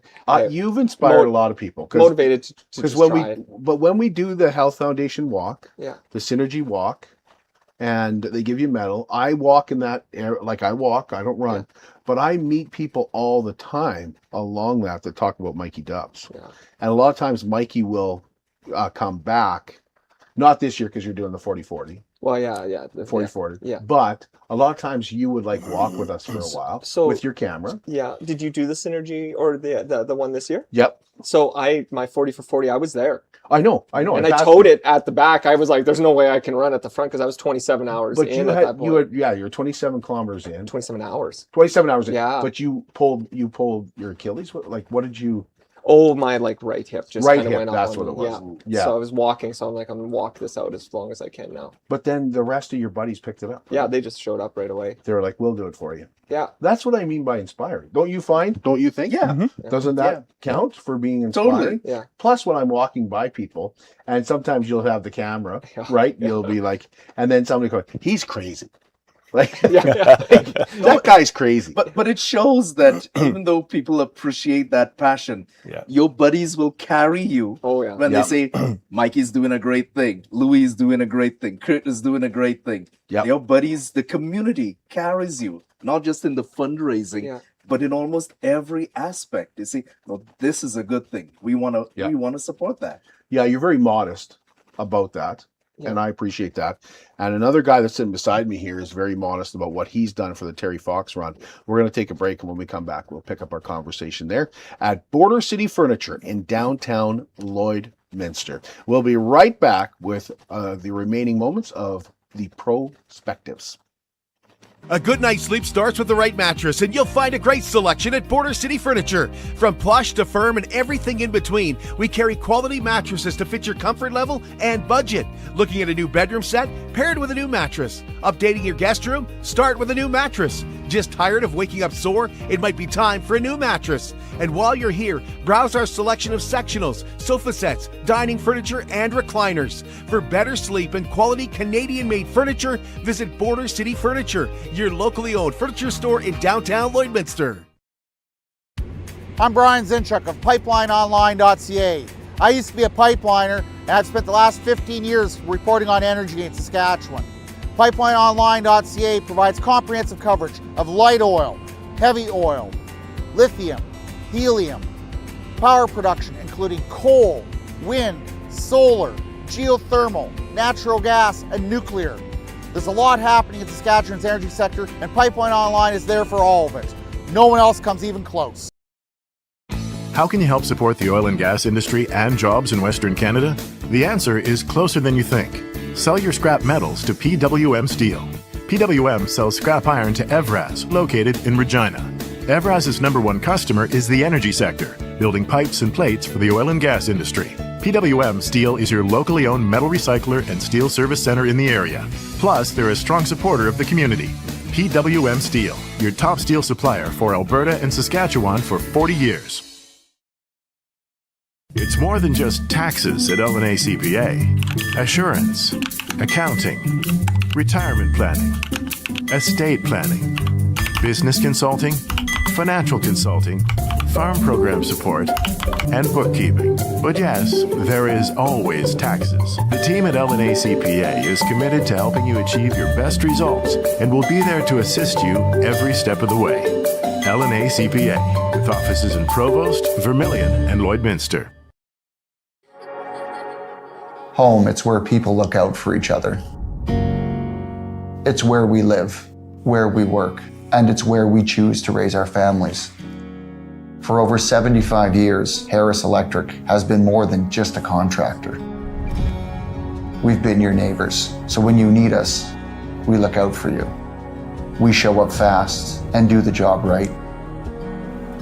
You've inspired a lot of people. Motivated to because just when we do the Health Foundation walk, Yeah. the Synergy walk, and they give you a medal. I walk in that area, like I don't run, but I meet people all the time along that talk about Mikey Dubz. Yeah. And a lot of times Mikey will come back, not this year because you're doing the 40-40. Well, yeah. The 40-40. Yeah. But a lot of times you would like walk with us for a while with your camera. Yeah. Did you do the Synergy or the one this year? Yep. So my 40 for 40, I was there. I know. And I towed it at the back. I was like, there's no way I can run at the front because I was 27 hours but in at that point. you're 27 kilometers in. 27 hours. 27 hours in. Yeah. But you pulled your Achilles? What did you... Oh, my right hip just right kind of hip, went that's up. what it was. Yeah. So I was walking, so I'm like, I'm gonna walk this out as long as I can now. But then the rest of your buddies picked it up. Right? Yeah, they just showed up right away. They were like, we'll do it for you. Yeah. That's what I mean by inspiring. Don't you think? Yeah. Mm-hmm. Doesn't that count for being inspiring? Totally. Yeah. Plus when I'm walking by people, and sometimes you'll have the camera, right? You'll be like, and then somebody goes, he's crazy. Like, that guy's crazy. But it shows that even though people appreciate that passion, your buddies will carry you when they say, Mikey's doing a great thing, Louis is doing a great thing, Kurt is doing a great thing. Your buddies, the community carries you, not just in the fundraising, but in almost every aspect. You see, no, this is a good thing. We want to support that. Yeah, you're very modest about that. Yeah. And I appreciate that. And another guy that's sitting beside me here is very modest about what he's done for the Terry Fox run. We're going to take a break, and when we come back, we'll pick up our conversation there at Border City Furniture in downtown Lloydminster. We'll be right back with the remaining moments of the PROspectives. A good night's sleep starts with the right mattress, and you'll find a great selection at Border City Furniture. From plush to firm and everything in between, we carry quality mattresses to fit your comfort level and budget. Looking at a new bedroom set? Paired with a new mattress. Updating your guest room? Start with a new mattress. Just tired of waking up sore? It might be time for a new mattress. And while you're here, browse our selection of sectionals, sofa sets, dining furniture, and recliners. For better sleep and quality Canadian-made furniture, visit Border City Furniture, your locally owned furniture store in downtown Lloydminster. I'm Brian Zinchuk of PipelineOnline.ca. I used to be a pipeliner, and I've spent the last 15 years reporting on energy in Saskatchewan. PipelineOnline.ca provides comprehensive coverage of light oil, heavy oil, lithium, helium, power production including coal, wind, solar, geothermal, natural gas, and nuclear. There's a lot happening in Saskatchewan's energy sector, and Pipeline Online is there for all of it. No one else comes even close. How can you help support the oil and gas industry and jobs in Western Canada? The answer is closer than you think. Sell your scrap metals to PWM Steel. PWM sells scrap iron to Evraz, located in Regina. Evraz's #1 customer is the energy sector, building pipes and plates for the oil and gas industry. PWM Steel is your locally owned metal recycler and steel service center in the area. Plus, they're a strong supporter of the community. PWM Steel, your top steel supplier for Alberta and Saskatchewan for 40 years. It's more than just taxes at L&A CPA. Assurance, accounting, retirement planning, estate planning, business consulting, financial consulting, farm program support, and bookkeeping. But yes, there is always taxes. The team at L&A CPA is committed to helping you achieve your best results and will be there to assist you every step of the way. L&A CPA, with offices in Provost, Vermilion, and Lloydminster. Home, it's where people look out for each other. It's where we live, where we work, and it's where we choose to raise our families. For over 75 years, Harris Electric has been more than just a contractor. We've been your neighbors, so when you need us, we look out for you. We show up fast and do the job right.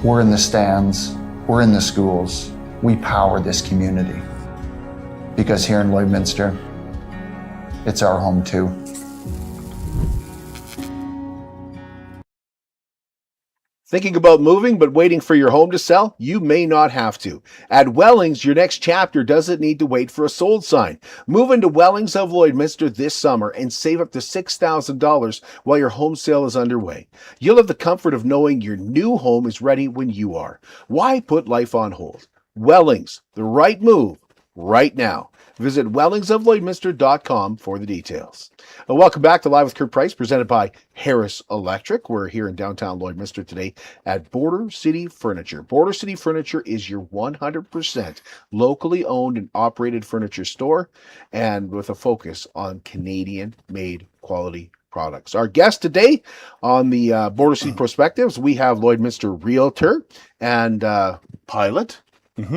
We're in the stands, we're in the schools, we power this community. Because here in Lloydminster, it's our home too. Thinking about moving but waiting for your home to sell? You may not have to. At Wellings, your next chapter doesn't need to wait for a sold sign. Move into Wellings of Lloydminster this summer and save up to $6,000 while your home sale is underway. You'll have the comfort of knowing your new home is ready when you are. Why put life on hold? Wellings, the right move right now. Visit wellingsoflloydminster.com for the details. Welcome back to Live with Kurt Price, presented by Harris Electric. We're here in downtown Lloydminster today at Border City Furniture. Border City Furniture is your 100% locally owned and operated furniture store, and with a focus on Canadian-made quality products. Our guest today on the Border City PROspectives, we have Lloydminster realtor and pilot,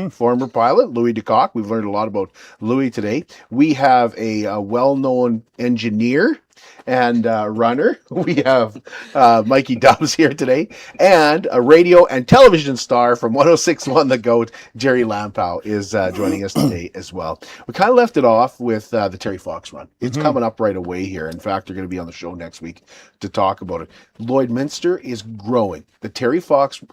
former pilot, Louis de Kock. We've learned a lot about Louis today. We have a well-known engineer and runner. We have Mikey Dubz here today, and a radio and television star from 106.1 The Goat, Gerry Lampow, is joining us today as well. We kind of left it off with the Terry Fox run. It's coming up right away here. In fact, they're going to be on the show next week to talk about it. Lloydminster is growing. The Terry Fox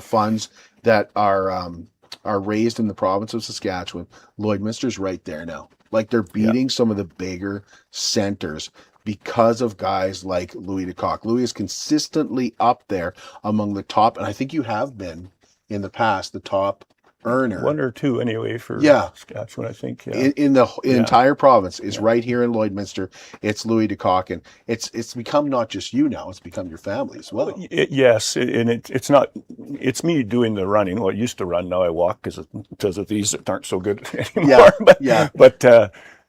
funds that are raised in the province of Saskatchewan, Lloydminster's right there now. Like, they're beating some of the bigger centers because of guys like Louis de Kock. Louis is consistently up there among the top, and I think you have been in the past the top earner. One or two anyway for Saskatchewan, I think. Yeah. In the entire province is right here in Lloydminster. It's Louis de Kock, and it's become not just you now; it's become your family as well. Yes, and it's not. It's me doing the running. Well, I used to run. Now I walk because of these that aren't so good anymore.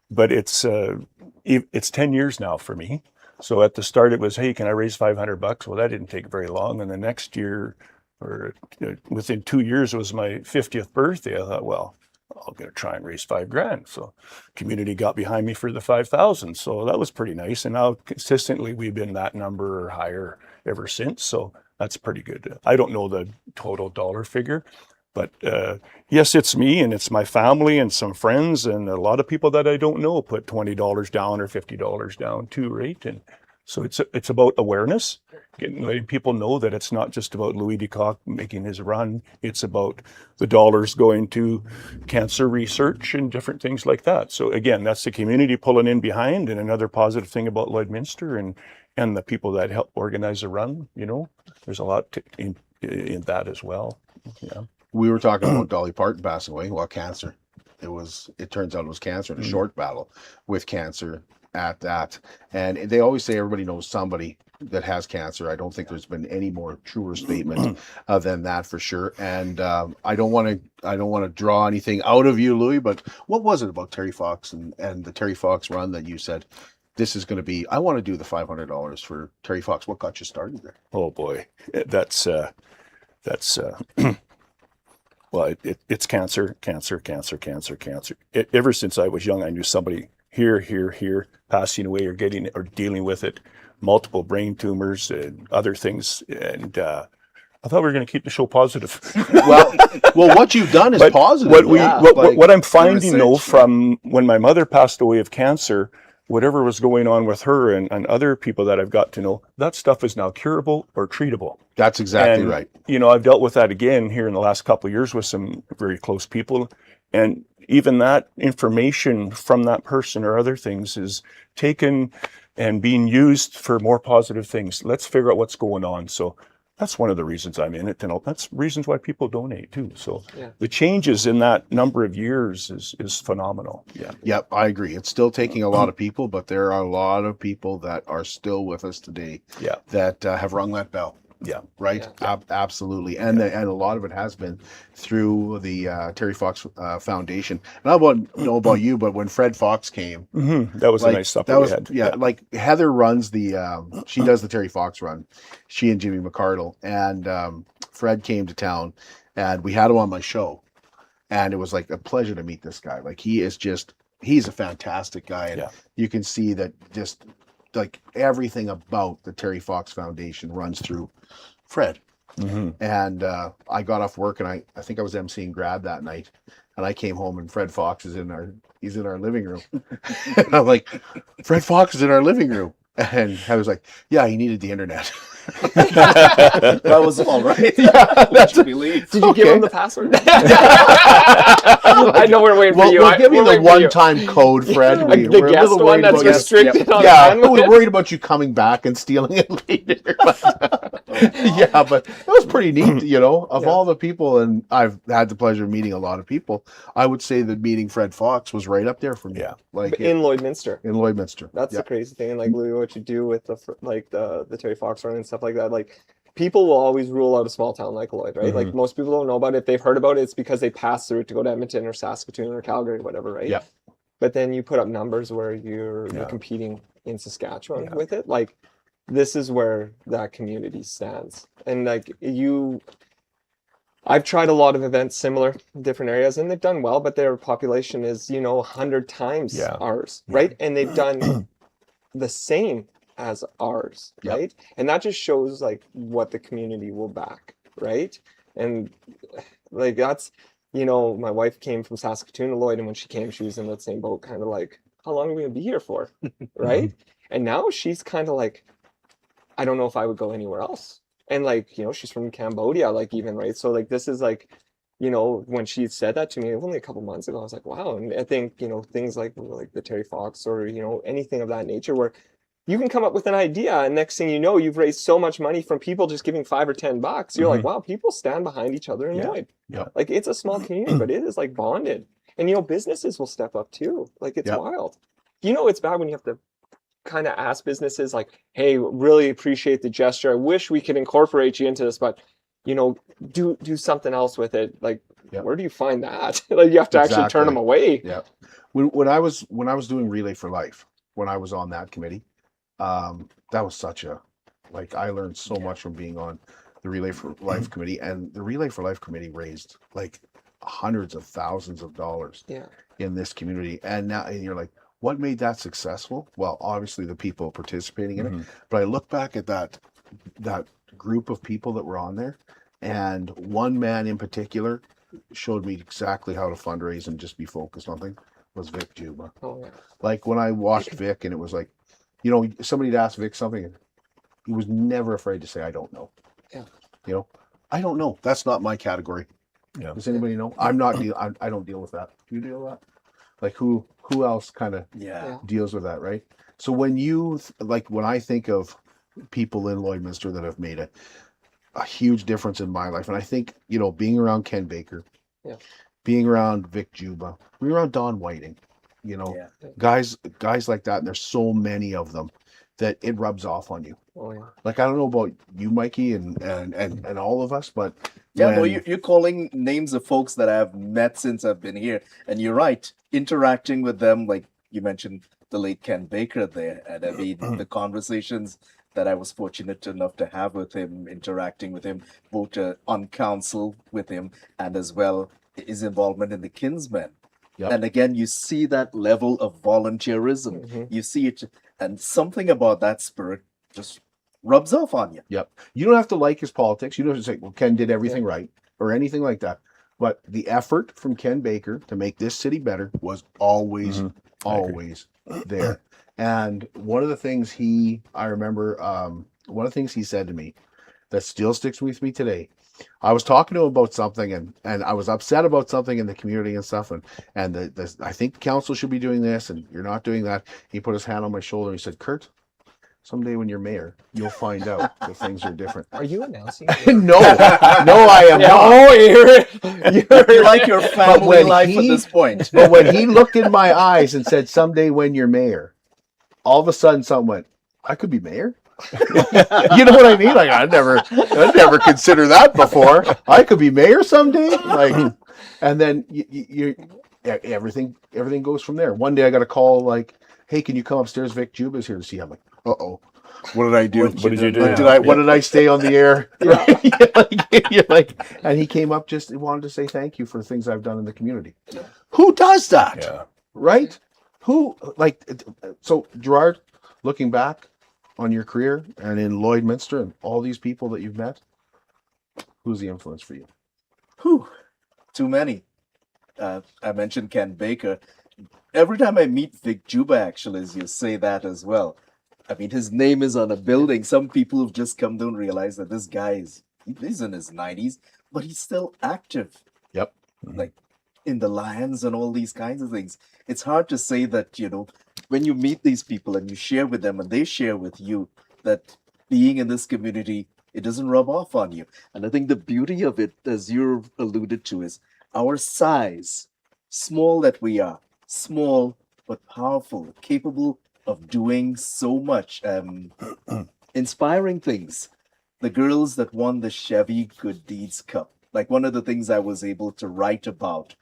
But it's 10 years now for me. So at the start it was, hey, can I raise $500? Well, that didn't take very long, and the next year, or within 2 years, it was my 50th birthday. I thought, well, I'm going to try and raise $5,000. So community got behind me for the 5,000. So that was pretty nice. And now consistently we've been that number or higher ever since. So that's pretty good. I don't know the total dollar figure, but yes, it's me and it's my family and some friends and a lot of people that I don't know put $20 down or $50 down too, right? And so it's about awareness, letting people know that it's not just about Louis de Kock making his run. It's about the dollars going to cancer research and different things like that. So again, that's the community pulling in behind. And another positive thing about Lloydminster and the people that help organize the run, there's a lot in that as well. Yeah. We were talking about Dolly Parton passing away. Well, cancer. It turns out it was cancer in a short battle with cancer at that. And they always say everybody knows somebody that has cancer. I don't think there's been any more truer statement than that for sure. And I don't want to draw anything out of you, Louis, but what was it about Terry Fox and the Terry Fox run that you said, this is going to be, I want to do the $500 for Terry Fox? What got you started there? Oh boy, that's well, it's cancer. Ever since I was young, I knew somebody here, passing away or dealing with it, multiple brain tumors and other things. And I thought we were going to keep the show positive. well, what you've done is positive. What I'm finding though, from when my mother passed away of cancer, whatever was going on with her and other people that I've got to know, that stuff is now curable or treatable. That's exactly right. I've dealt with that again here in the last couple of years with some very close people. And even that information from that person or other things is taken and being used for more positive things. Let's figure out what's going on. So that's one of the reasons I'm in it. And that's reasons why people donate too. So the changes in that number of years is phenomenal. Yeah. Yep, I agree. It's still taking a lot of people, but there are a lot of people that are still with us today that have rung that bell. Yeah. Right. Yeah. Absolutely. And and a lot of it has been through the Terry Fox Foundation. And I don't know about you, but when Fred Fox came, that was a nice stuff that we had. Yeah. Like Heather runs she does the Terry Fox run, she and Jimmy McCardle, and Fred came to town and we had him on my show. And it was like a pleasure to meet this guy. Like he's a fantastic guy. And you can see that just like everything about the Terry Fox Foundation runs through Fred. And I got off work and I think I was emceeing Grab that night, and I came home and Fred Fox is in our living room. And I'm like, Fred Fox is in our living room. And I was like, yeah, he needed the internet. That was all right. Yeah, that's believe. Did you give him the password? I know we're waiting for you. We'll give you We're the waiting for you. one-time code, Fred. The We're a guest little one worried that's about restricted on Yeah, bandwidth. we're worried about you coming back and stealing it later. Yeah, but it was pretty neat, you know. Of all the people, and I've had the pleasure of meeting a lot of people, I would say that meeting Fred Fox was right up there for me. Yeah. Like in Lloydminster. In Lloydminster. That's the crazy thing. And like Louis, what you do with the Terry Fox run and stuff like that, like people will always rule out a small town like Lloyd, right? Like most people don't know about it. If they've heard about it, it's because they pass through it to go to Edmonton or Saskatoon or Calgary, whatever, right? Yeah. But then you put up numbers where you're competing in Saskatchewan with it. Like this is where that community stands. And like I've tried a lot of events similar in different areas and they've done well, but their population is, 100 times ours, right? And they've done the same as ours, right? And that just shows like what the community will back, right? And like that's, my wife came from Saskatoon to Lloyd, and when she came, she was in that same boat, kind of like, how long are we gonna be here for, right? And now she's kind of like, I don't know if I would go anywhere else. And like, she's from Cambodia, like even, right? So like, this is like, when she said that to me only a couple months ago, I was like, wow. And I think, things like the Terry Fox or, anything of that nature where you can come up with an idea and next thing you know, you've raised so much money from people just giving $5 or $10. You're like, wow, people stand behind each other in Lloyd. Like it's a small community, but it is like bonded. And, businesses will step up too. Like it's wild. It's bad when you have to kind of ask businesses like, hey, really appreciate the gesture. I wish we could incorporate you into this, but do something else with it. Like, where do you find that? Like you have to actually turn them away. Yeah. When I was doing Relay for Life, when I was on that committee, that was such a, like, I learned so much from being on the Relay for Life committee, and the Relay for Life committee raised like hundreds of thousands of dollars in this community. And now, and you're like, what made that successful? Well, obviously the people participating in it, but I look back at that group of people that were on there, and one man in particular showed me exactly how to fundraise and just be focused on things, was Vic Juba. Oh, yeah. Like when I watched Vic, and it was like, somebody'd ask Vic something, and he was never afraid to say, I don't know. Yeah. I don't know. That's not my category. Yeah. Does anybody know? I don't deal with that. Do you deal with that? Like who else kind of deals with that, right? So when when I think of people in Lloydminster that have made a huge difference in my life, and I think, being around Ken Baker, being around Vic Juba, being around Don Whiting, guys like that, and there's so many of them that it rubs off on you. Oh yeah. Like I don't know about you, Mikey, and all of us, but you're calling names of folks that I've met since I've been here, and you're right. Interacting with them, like you mentioned, the late Ken Baker there, and I mean the conversations that I was fortunate enough to have with him, interacting with him, both on council with him, and as well his involvement in the Kinsmen. Yep. And again, you see that level of volunteerism. You see it, and something about that spirit just rubs off on you. Yep. You don't have to like his politics. You don't have to say, well, Ken did everything right or anything like that. But the effort from Ken Baker to make this city better was always there. And one of the things I remember one of the things he said to me that still sticks with me today, I was talking to him about something, and I was upset about something in the community and stuff, and I think the council should be doing this, and you're not doing that. He put his hand on my shoulder and he said, Kurt, someday when you're mayor, you'll find out that things are different. Are you announcing? No, I am not. Oh, you're like your family life at this point. But when he looked in my eyes and said, someday when you're mayor, all of a sudden something went, I could be mayor? You know what I mean? Like I'd never considered that before. I could be mayor someday. Like, and then everything goes from there. One day I got a call like, "Hey, can you come upstairs? Vic Juba's here to see." I'm like, "Uh-oh, what did I do? What did you do? What did I stay on the air?" You're like, and he came up just wanted to say thank you for the things I've done in the community. Who does that? Yeah. Right? So Gerard, looking back on your career and in Lloydminster and all these people that you've met, who's the influence for you? Too many. I mentioned Ken Baker. Every time I meet Vic Juba, actually, as you say that as well, I mean, his name is on a building. Some people who've just come don't realize that this guy he's in his 90s, but he's still active. Yep. Like in the Lions and all these kinds of things. It's hard to say that, when you meet these people and you share with them and they share with you, that being in this community, it doesn't rub off on you. And I think the beauty of it, as you alluded to, is our size, small that we are, small but powerful, capable of doing so much, inspiring things. The girls that won the Chevy Good Deeds Cup, like one of the things I was able to write about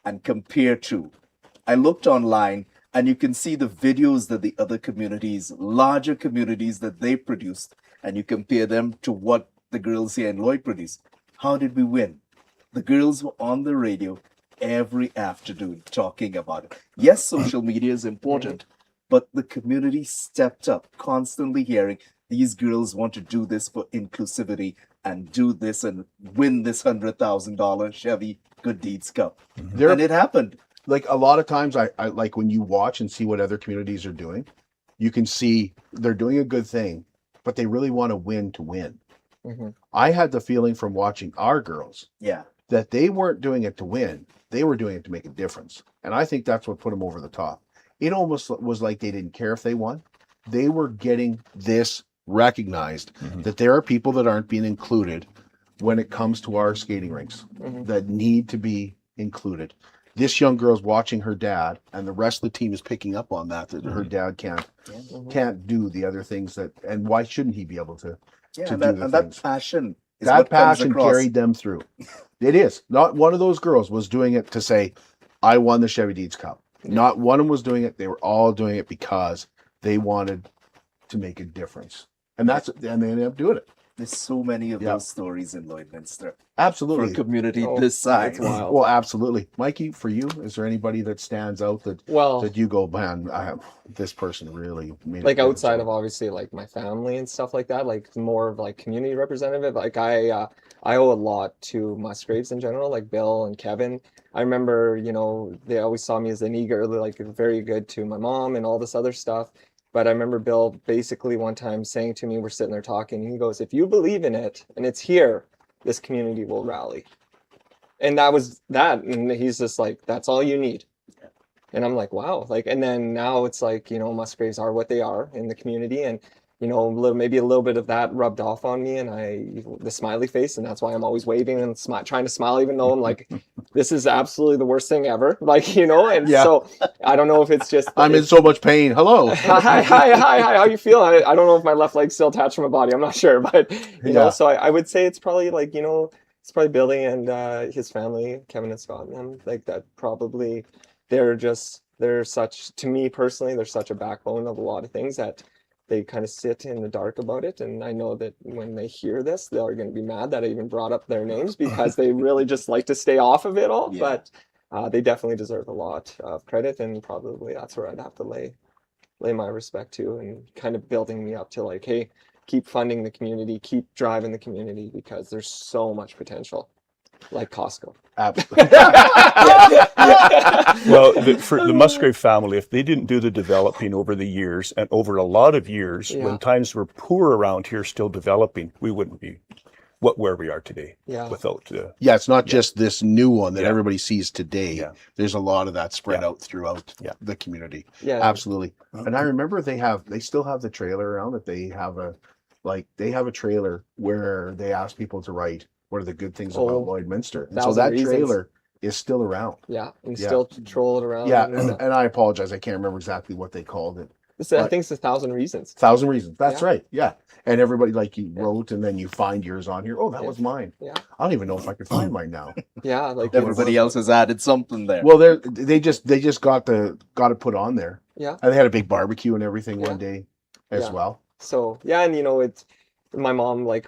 and compare to. I looked online and you can see the videos that the other communities, larger communities that they produced, and you compare them to what the girls here in Lloyd produced. How did we win? The girls were on the radio every afternoon talking about it. Yes, social media is important, but the community stepped up, constantly hearing these girls want to do this for inclusivity and do this and win this $100,000 Chevy Good Deeds Cup. And it happened. Like a lot of times I like when you watch and see what other communities are doing, you can see they're doing a good thing, but they really want to win to win. I had the feeling from watching our girls that they weren't doing it to win. They were doing it to make a difference. And I think that's what put them over the top. It almost was like they didn't care if they won. They were getting this recognized that there are people that aren't being included when it comes to our skating rinks that need to be included. This young girl's watching her dad, and the rest of the team is picking up on that her dad can't do the other things that, and why shouldn't he be able to do the things? That passion is that what comes passion across. carried them through. It is. Not one of those girls was doing it to say, I won the Chevy Deeds Cup. Not one of them was doing it. They were all doing it because they wanted to make a difference. And they ended up doing it. There's so many of those stories in Lloydminster. Absolutely. For a community this size. Well, absolutely. Mikey, for you, is there anybody that stands out that you go, man, this person really made like outside of obviously like my family and stuff like that, like more of like community representative. Like I owe a lot to Musgraves in general, like Bill and Kevin. I remember, they always saw me as an eager, like very good to my mom and all this other stuff. But I remember Bill basically one time saying to me, we're sitting there talking, and he goes, if you believe in it and it's here, this community will rally. And that was that. And he's just like, that's all you need. And I'm like, wow. Like, and then now it's like, Musgraves are what they are in the community. And, maybe a little bit of that rubbed off on me, and the smiley face. And that's why I'm always waving and trying to smile, even though I'm like, this is absolutely the worst thing ever. Like, and so I don't know if it's just, I'm in so much pain. Hello. Hi. How you feeling? I don't know if my left leg's still attached to my body. I'm not sure, but you know, so I would say it's probably like, it's probably Billy and his family, Kevin and Scott, and them, like that probably they're such, to me personally, they're such a backbone of a lot of things that they kind of sit in the dark about it. And I know that when they hear this, they're going to be mad that I even brought up their names because they really just like to stay off of it all. But they definitely deserve a lot of credit, and probably that's where I'd have to lay my respect to, and kind of building me up to like, hey, keep funding the community, keep driving the community, because there's so much potential, like Costco. Absolutely. Well, for the Musgrave family, if they didn't do the developing over the years, and over a lot of years, when times were poor around here still developing, we wouldn't be where we are today without it's not just this new one that everybody sees today. There's a lot of that spread out throughout the community. Absolutely. And I remember they still have the trailer around that they have a trailer where they ask people to write what are the good things about Lloydminster. And so that trailer is still around. And still troll it around. And I apologize, I can't remember exactly what they called it. I think it's 1,000 Reasons. 1,000 Reasons. That's right. Yeah. And everybody you wrote, and then you find yours on here. Oh, that was mine. I don't even know if I could find mine now. Like everybody else has added something there. Well, they just got it put on there. And they had a big barbecue and everything one day as well. So and it's, my mom was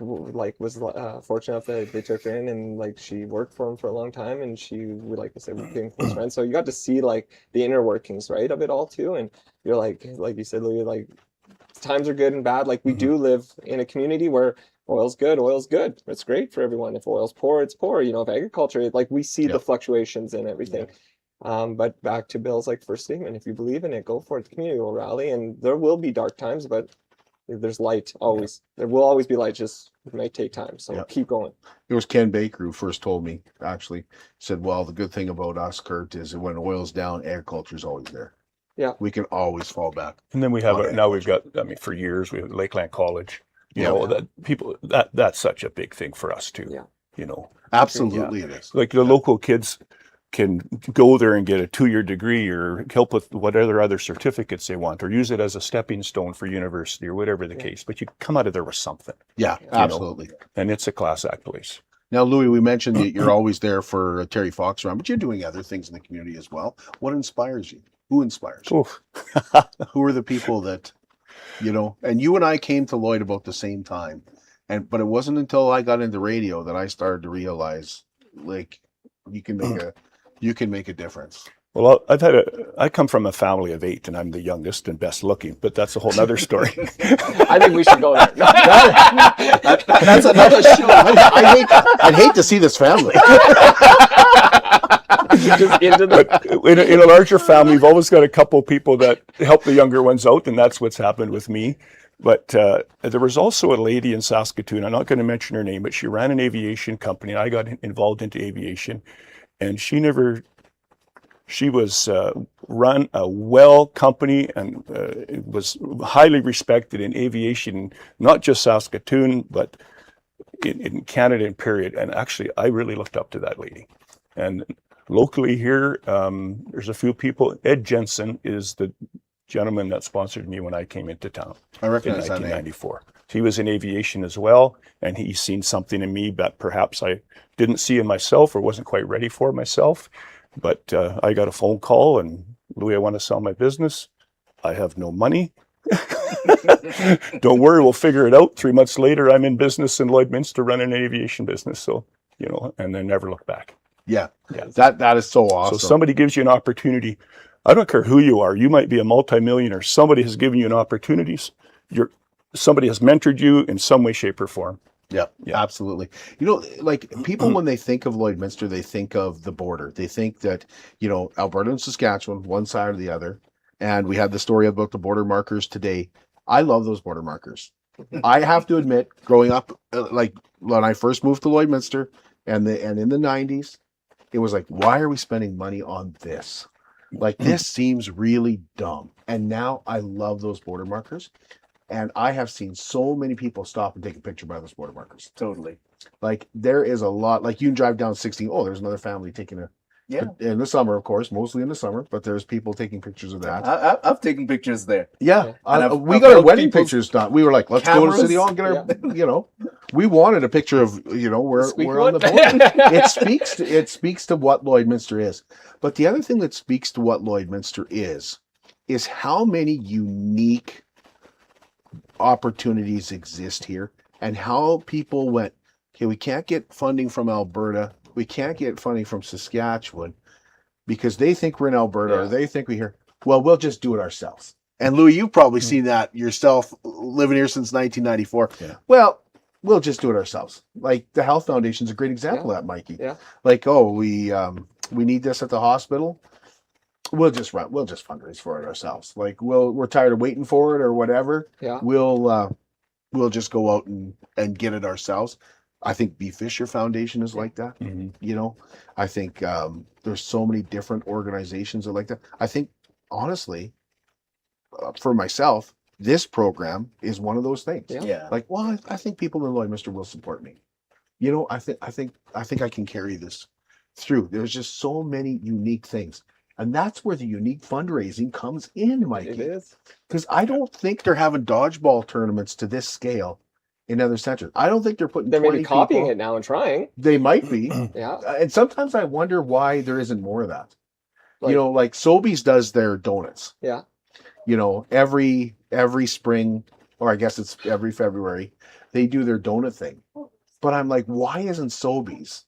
fortunate enough that they took her in, and she worked for him for a long time, and we became close friends. So you got to see the inner workings, right, of it all too. And you're like you said, Louis, times are good and bad. We do live in a community where oil's good. It's great for everyone. If oil's poor, it's poor. If agriculture, we see the fluctuations and everything. But back to Bill's first statement, if you believe in it, go for it. The community will rally, and there will be dark times, but there's light always. There will always be light, just it might take time. So keep going. It was Ken Baker who first told me, actually, said, well, the good thing about us, Kurt, is that when oil's down, agriculture is always there. Yeah. We can always fall back. And then we have we've got, for years, we have Lakeland College. That's such a big thing for us too. Yeah. Absolutely it is. Like the local kids can go there and get a 2-year degree or help with whatever other certificates they want, or use it as a stepping stone for university or whatever the case. But you come out of there with something. Yeah, absolutely. And it's a class act place. Now, Louis, we mentioned that you're always there for Terry Fox around, but you're doing other things in the community as well. What inspires you? Who inspires you? Who are the people that, and you and I came to Lloyd about the same time. But it wasn't until I got into radio that I started to realize, you can make a difference. Well, I come from a family of 8, and I'm the youngest and best looking, but that's a whole nother story. I think we should go there. That's another show. I'd hate to see this family. But in a larger family, you've always got a couple people that help the younger ones out, and that's what's happened with me. But there was also a lady in Saskatoon, I'm not going to mention her name, but she ran an aviation company, and I got involved into aviation, and she was run a well company, and it was highly respected in aviation, not just Saskatoon, but in Canada and period. And actually, I really looked up to that lady. And locally here, there's a few people. Ed Jensen is the gentleman that sponsored me when I came into town. I recognize in 1994. He was in aviation as well, and he's seen something in me that perhaps I didn't see in myself or wasn't quite ready for myself. But I got a phone call, and Louis, I want to sell my business. I have no money. Don't worry, we'll figure it out. 3 months later, I'm in business in Lloydminster running an aviation business. So, and then never look back. Yeah. That is so awesome. So somebody gives you an opportunity. I don't care who you are. You might be a multimillionaire. Somebody has given you an opportunity. Somebody has mentored you in some way, shape, or form. Yeah, absolutely. People, when they think of Lloydminster, they think of the border. They think that, Alberta and Saskatchewan, one side or the other. And we had the story about the border markers today. I love those border markers. I have to admit, growing up, when I first moved to Lloydminster and in the 90s, it was why are we spending money on this? This seems really dumb. And now I love those border markers. And I have seen so many people stop and take a picture by those border markers. Totally. There is a lot. You can drive down 16. Oh, there's another family taking in the summer, of course, mostly in the summer, but there's people taking pictures of that. I've taken pictures there. Yeah. We got our wedding pictures done. We were let's go to City Hall and get our, we wanted a picture of, we're on the board. It speaks to what Lloydminster is. But the other thing that speaks to what Lloydminster is how many unique opportunities exist here, and how people went, okay, we can't get funding from Alberta, we can't get funding from Saskatchewan because they think we're in Alberta or they think we're here. Well, we'll just do it ourselves. And Louis, you've probably seen that yourself, living here since 1994. Yeah. Well, we'll just do it ourselves. The Health Foundation is a great example of that, Mikey. Yeah. We need this at the hospital. We'll just fundraise for it ourselves. We're tired of waiting for it or whatever. Yeah. We'll just go out and get it ourselves. I think B. Fisher Foundation is like that. Mm-hmm. I think there's so many different organizations that are like that. I think honestly, for myself, this program is one of those things. Yeah. I think people in Lloydminster will support me. I think I can carry this through. There's just so many unique things. And that's where the unique fundraising comes in, Mikey. It is. Because I don't think they're having dodgeball tournaments to this scale in other centers. I don't think they're putting. They're 20 maybe copying people. it now and trying. They might be. Yeah. And sometimes I wonder why there isn't more of that. Sobeys does their donuts. Yeah. Every spring, or I guess it's every February, they do their donut thing. But I'm why isn't Sobeys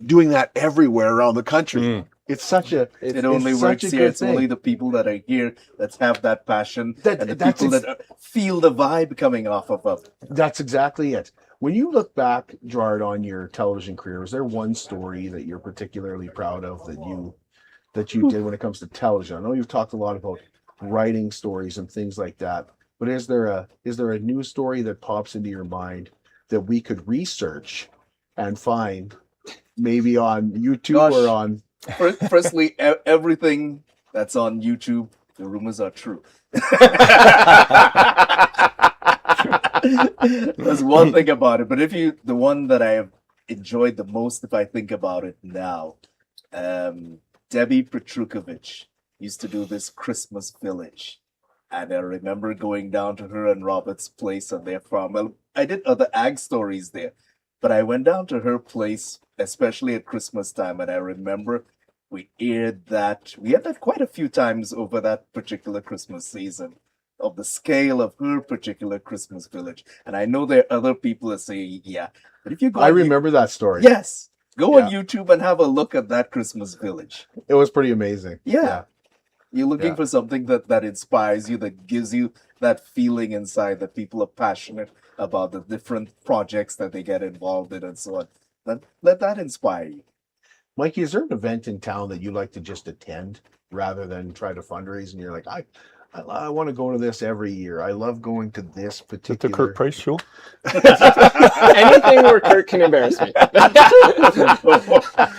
doing that everywhere around the country? It's such a it only works here. It's only the people that are here that have that passion and the people that feel the vibe coming off of it. That's exactly it. When you look back, Gerard, on your television career, is there one story that you're particularly proud of that that you did when it comes to television? I know you've talked a lot about writing stories and things like that, but is there a news story that pops into your mind that we could research and find maybe on YouTube or on? Firstly, everything that's on YouTube, the rumors are true. That's one thing about it. But the one that I have enjoyed the most, if I think about it now, Debbie Petrukovich used to do this Christmas Village. And I remember going down to her and Robert's place on their farm. Well, I did other ag stories there, but I went down to her place, especially at Christmas time. And I remember we aired that. We had that quite a few times over that particular Christmas season, of the scale of her particular Christmas Village. And I know there are other people that say, yeah. But if you go, I remember that story. Yes. Go on YouTube and have a look at that Christmas Village. It was pretty amazing. Yeah. You're looking for something that inspires you, that gives you that feeling inside that people are passionate about the different projects that they get involved in and so on. Let that inspire you. Mikey, is there an event in town that you like to just attend rather than try to fundraise? And you're like, I want to go to this every year. I love going to this particular. The Kurt Price show? Anything where Kurt can embarrass me.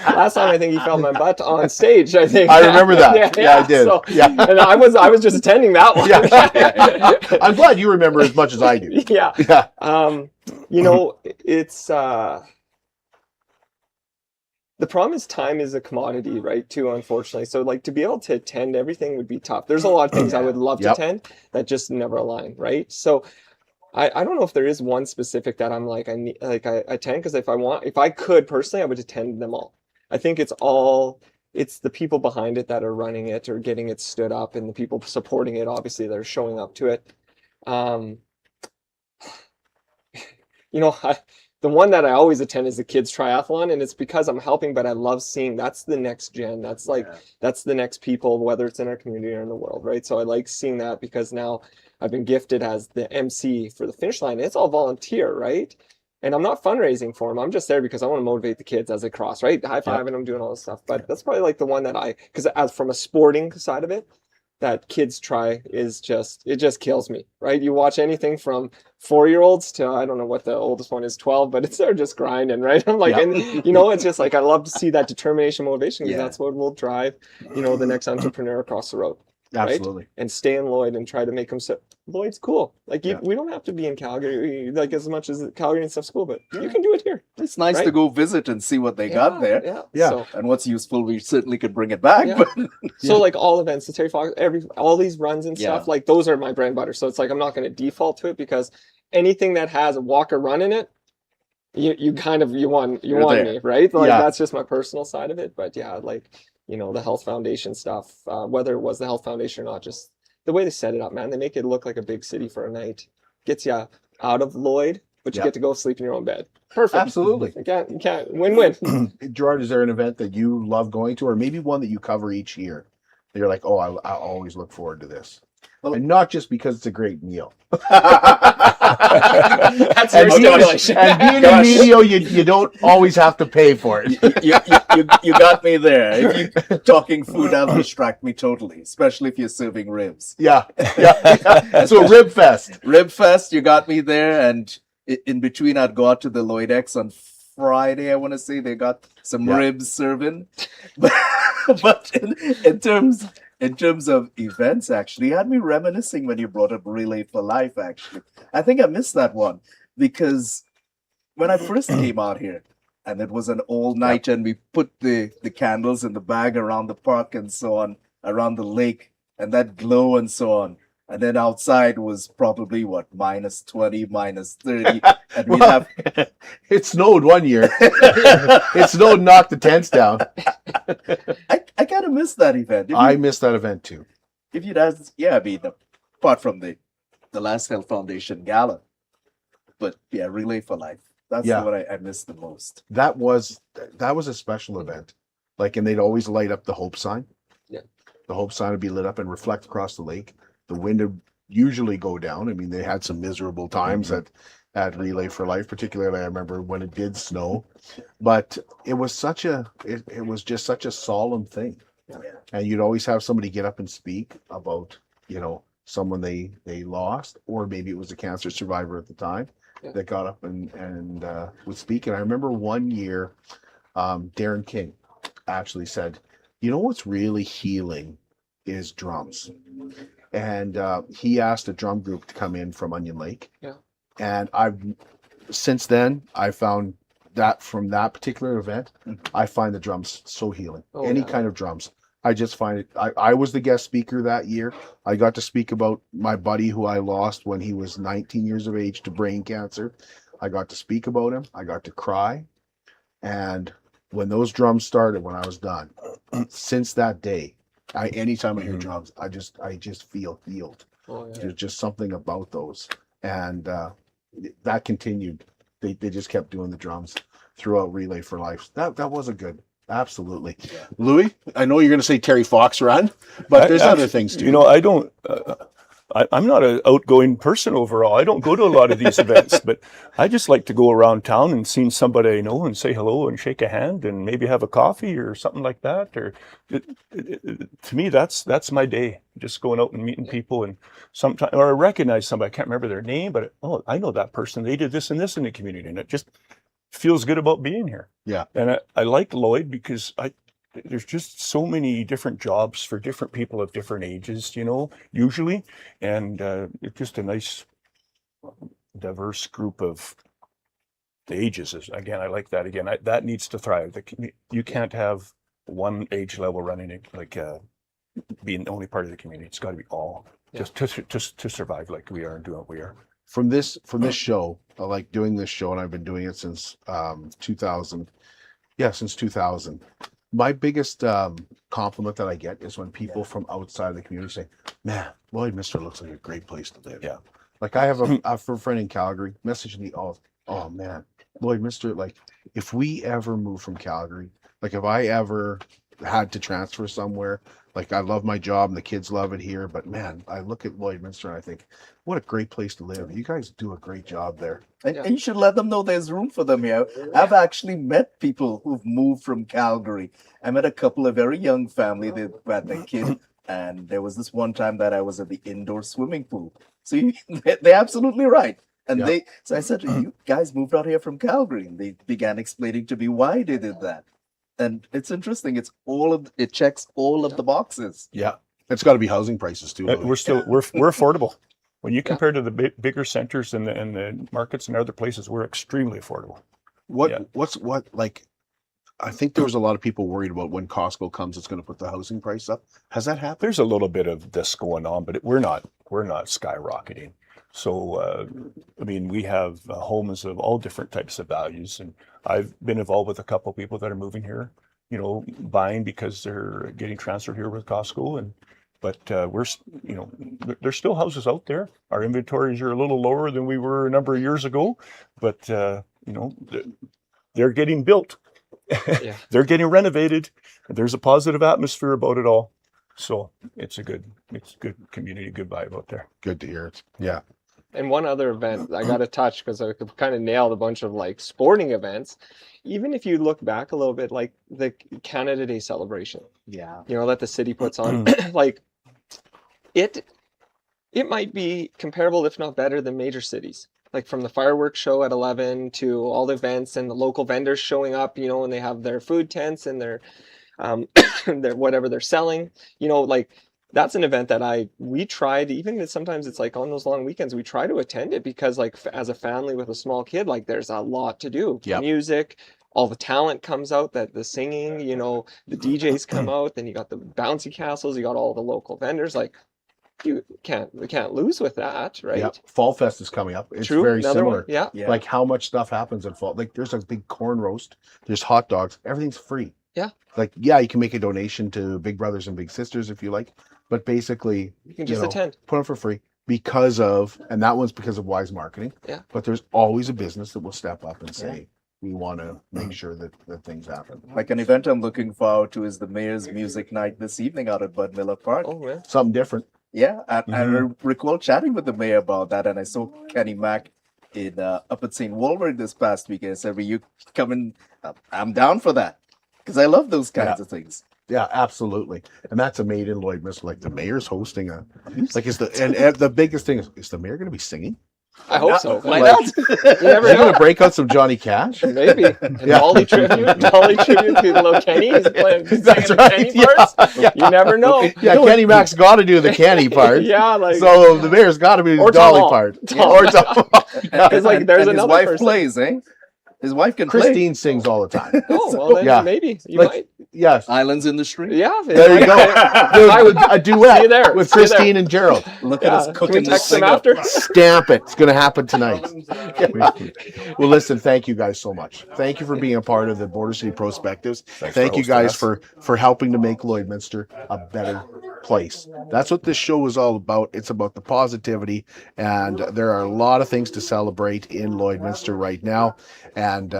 Last time I think he felt my butt on stage. I think I remember that. Yeah, I did. So, yeah, and I was just attending that one. Yeah. I'm glad you remember as much as I do. Yeah. You know, it's the problem is time is a commodity, right, too, unfortunately. So, like, to be able to attend everything would be tough. There's a lot of things I would love to attend that just never align, right? So, I don't know if there is one specific that I'm like, I attend, because if I could personally, I would attend them all. I think it's the people behind it that are running it or getting it stood up, and the people supporting it, obviously, that are showing up to it. You know, the one that I always attend is the kids triathlon, and it's because I'm helping, but I love seeing that's the next gen. That's that's the next people, whether it's in our community or in the world, right? So I like seeing that because now I've been gifted as the MC for the finish line. It's all volunteer, right? And I'm not fundraising for them. I'm just there because I want to motivate the kids as they cross, right? High fiving them, doing all this stuff. But that's probably like the one that because as from a sporting side of it, that kids try is it just kills me, right? You watch anything from 4-year-olds to, I don't know what the oldest one is, 12, but they're just grinding, right? I'm like, and you know, it's just like, I love to see that determination, motivation, because that's what will drive, you know, the next entrepreneur across the road. Absolutely. Right? And stay in Lloyd and try to make them Lloyd's cool. Like we don't have to be in Calgary, like as much as Calgary and stuff's cool, but you can do it here. It's nice to go visit and see what they got there. Yeah. So, and what's useful, we certainly could bring it back. Yeah. But So like all events, the Terry Fox, all these runs and stuff, like those are my bread and butter. So it's like I'm not going to default to it, because anything that has a walk or run in it, you want me, right? Like that's just my personal side of it. But like, you know, the Health Foundation stuff, whether it was the Health Foundation or not, just the way they set it up, man, they make it look like a big city for a night. Gets you out of Lloyd, but you get to go sleep in your own bed. Perfect. Absolutely. You can't win-win. Gerard, is there an event that you love going to, or maybe one that you cover each year that you're like, oh, I always look forward to this? And not just because it's a great meal. That's your stipulation. And being in media, you don't always have to pay for it. you got me there. If you're talking food, that'll distract me totally, especially if you're serving ribs. Yeah. So Rib Fest. Rib Fest, you got me there. And in between, I'd go out to the Lloyd X on Friday, I want to say. They got some ribs serving. But in terms of events, actually, you had me reminiscing when you brought up Relay for Life, actually. I think I missed that one, because when I first came out here, and it was an all night, and we put the candles in the bag around the park and so on, around the lake, and that glow and so on. And then outside was probably minus 20, minus 30. And we'd have it snowed one year. It snowed, knocked the tents down. I kind of missed that event. I missed that event too. If you'd asked, I mean, apart from the last Health Foundation Gala, but Relay for Life. That's what I missed the most. That was a special event. Like, and they'd always light up the Hope sign. Yeah. The Hope sign would be lit up and reflect across the lake. The wind would usually go down. I mean, they had some miserable times at Relay for Life, particularly I remember when it did snow. But it was just such a solemn thing. And you'd always have somebody get up and speak about, someone they lost, or maybe it was a cancer survivor at the time that got up and would speak. And I remember one year, Darren King actually said, what's really healing is drums. And he asked a drum group to come in from Onion Lake. Yeah. And since then, I found that from that particular event, I find the drums so healing. Any kind of drums. I just find it. I was the guest speaker that year. I got to speak about my buddy who I lost when he was 19 years of age to brain cancer. I got to speak about him. I got to cry. And when those drums started, when I was done, since that day, anytime I hear drums, I just feel healed. There's just something about those. And that continued. They just kept doing the drums throughout Relay for Life. That was a good. Absolutely. Louis, I know you're going to say Terry Fox run, but there's other things too. I don't, I'm not an outgoing person overall. I don't go to a lot of these events, but I just like to go around town and see somebody I know and say hello and shake a hand and maybe have a coffee or something like that. Or to me, that's my day. Just going out and meeting people, and sometimes, or I recognize somebody, I can't remember their name, but I know that person. They did this and this in the community, and it just feels good about being here. Yeah. And I like Lloyd because there's just so many different jobs for different people of different ages, usually. And it's just a nice, diverse group of the ages. Again, I like that. Again, that needs to thrive. You can't have one age level running it, being the only part of the community. It's got to be all, just to survive like we are and do what we are. From this show, I like doing this show, and I've been doing it since 2000. Yeah, since 2000. My biggest compliment that I get is when people from outside the community say, "Man, Lloydminster looks like a great place to live." Yeah. Like I have a friend in Calgary messaging me, "Oh man, Lloydminster, if we ever move from Calgary, if I ever had to transfer somewhere, I love my job and the kids love it here, but man, I look at Lloydminster and I think, what a great place to live. You guys do a great job there." And you should let them know there's room for them here. I've actually met people who've moved from Calgary. I met a couple of very young family. They had their kid, and there was this one time that I was at the indoor swimming pool. So they're absolutely right. And so I said, "You guys moved out here from Calgary," and they began explaining to me why they did that. And it's interesting. It checks all of the boxes. Yeah, it's got to be housing prices too. We're affordable. When you compare to the bigger centers and the markets and other places, we're extremely affordable. I think there was a lot of people worried about when Costco comes, it's going to put the housing price up. Has that happened? There's a little bit of this going on, but we're not skyrocketing. So, we have homes of all different types of values, and I've been involved with a couple of people that are moving here, buying because they're getting transferred here with Costco, but there's still houses out there. Our inventories are a little lower than we were a number of years ago, but they're getting built. They're getting renovated. There's a positive atmosphere about it all. So it's good community, good vibe out there. Good to hear it. Yeah. And one other event I got to touch, because I could kind of nailed a bunch of sporting events. Even if you look back a little bit, the Canada Day celebration. Yeah. That the city puts on, it might be comparable, if not better, than major cities. From the fireworks show at 11 to all the events and the local vendors showing up, and they have their food tents and their whatever they're selling, that's an event that we tried, even sometimes it's on those long weekends, we try to attend it because as a family with a small kid, there's a lot to do. Yep. Music, all the talent comes out, the singing, the DJs come out, then you got the bouncy castles, you got all the local vendors, we can't lose with that, right? Yeah. Fall Fest is coming up. It's True. very Another similar. one. Yeah. How much stuff happens in fall. There's a big corn roast, there's hot dogs, everything's free. Yeah. You can make a donation to Big Brothers and Big Sisters if you like, but basically you can just attend. Put them for free and that one's because of wise marketing. Yeah. But there's always a business that will step up and say, we want to make sure that things happen. An event I'm looking forward to is the Mayor's Music Night this evening out at Bud Miller Park. Oh, man. Something different. Yeah, I recall chatting with the mayor about that, and I saw Kenny Mack up at St. Walworth this past weekend. I said, "Will you come in?" I'm down for that because I love those kinds of things. Yeah, absolutely. And that's a made in Lloydminster. Like the mayor's hosting a, like and the biggest thing is the mayor going to be singing? I hope so. Why Like, not? you never Is he know. going to break out some Johnny Cash? Maybe. And Dolly tribute to little Kenny. He's playing That's singing right. the Kenny parts. Yeah. You never know. Yeah, Kenny Mac's got to do the Kenny part. Yeah, like so the mayor's got to be the or Dolly Tom. part. Tom. Or Tom. Because like there's and his another wife person. plays, eh? His wife can play. Christine sings all the time. Oh well, then Yeah. maybe you Like, might. Yes. Islands in the Stream. Yeah. There you go. I would A duet see you there. with See you there. Christine and Gerald. Look Yeah. at us Can cooking we this text thing them up. after? Stamp it. It's going to happen tonight. Well, listen, thank you guys so much. Thank you for being a part of the Border City PROspectives. Thank you guys for helping to make Lloydminster a better place. That's what this show is all about. It's about the positivity, and there are a lot of things to celebrate in Lloydminster right now. And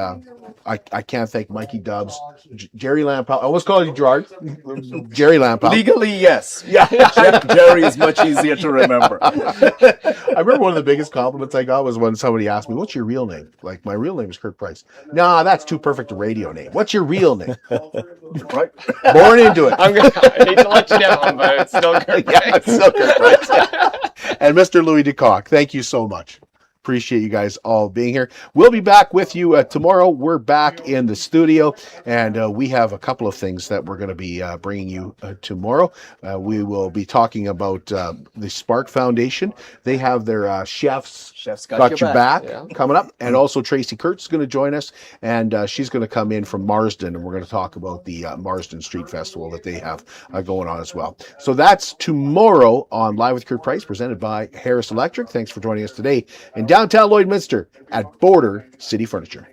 I can't thank Mikey Dubz, Gerry Lampow. I almost called you Gerard. Gerry Lampow. Legally, yes. Yeah. Jerry is much easier to remember. I remember one of the biggest compliments I got was when somebody asked me, "What's your real name?" Like, my real name is Kirk Price. Nah, that's too perfect a radio name. What's your real name? Right. Born into it. I hate to let you down, but it's still Kirk Price. Yeah, it's still Kirk Price. And Mr. Louis de Kock, thank you so much. Appreciate you guys all being here. We'll be back with you tomorrow. We're back in the studio, and we have a couple of things that we're going to be bringing you tomorrow. We will be talking about the Spark Foundation. They have their Chefs Got Your Back coming up, and also Tracy Kurtz is going to join us, and she's going to come in from Marsden, and we're going to talk about the Marsden Street Festival that they have going on as well. So that's tomorrow on Live with Kirk Price, presented by Harris Electric. Thanks for joining us today in downtown Lloydminster at Border City Furniture.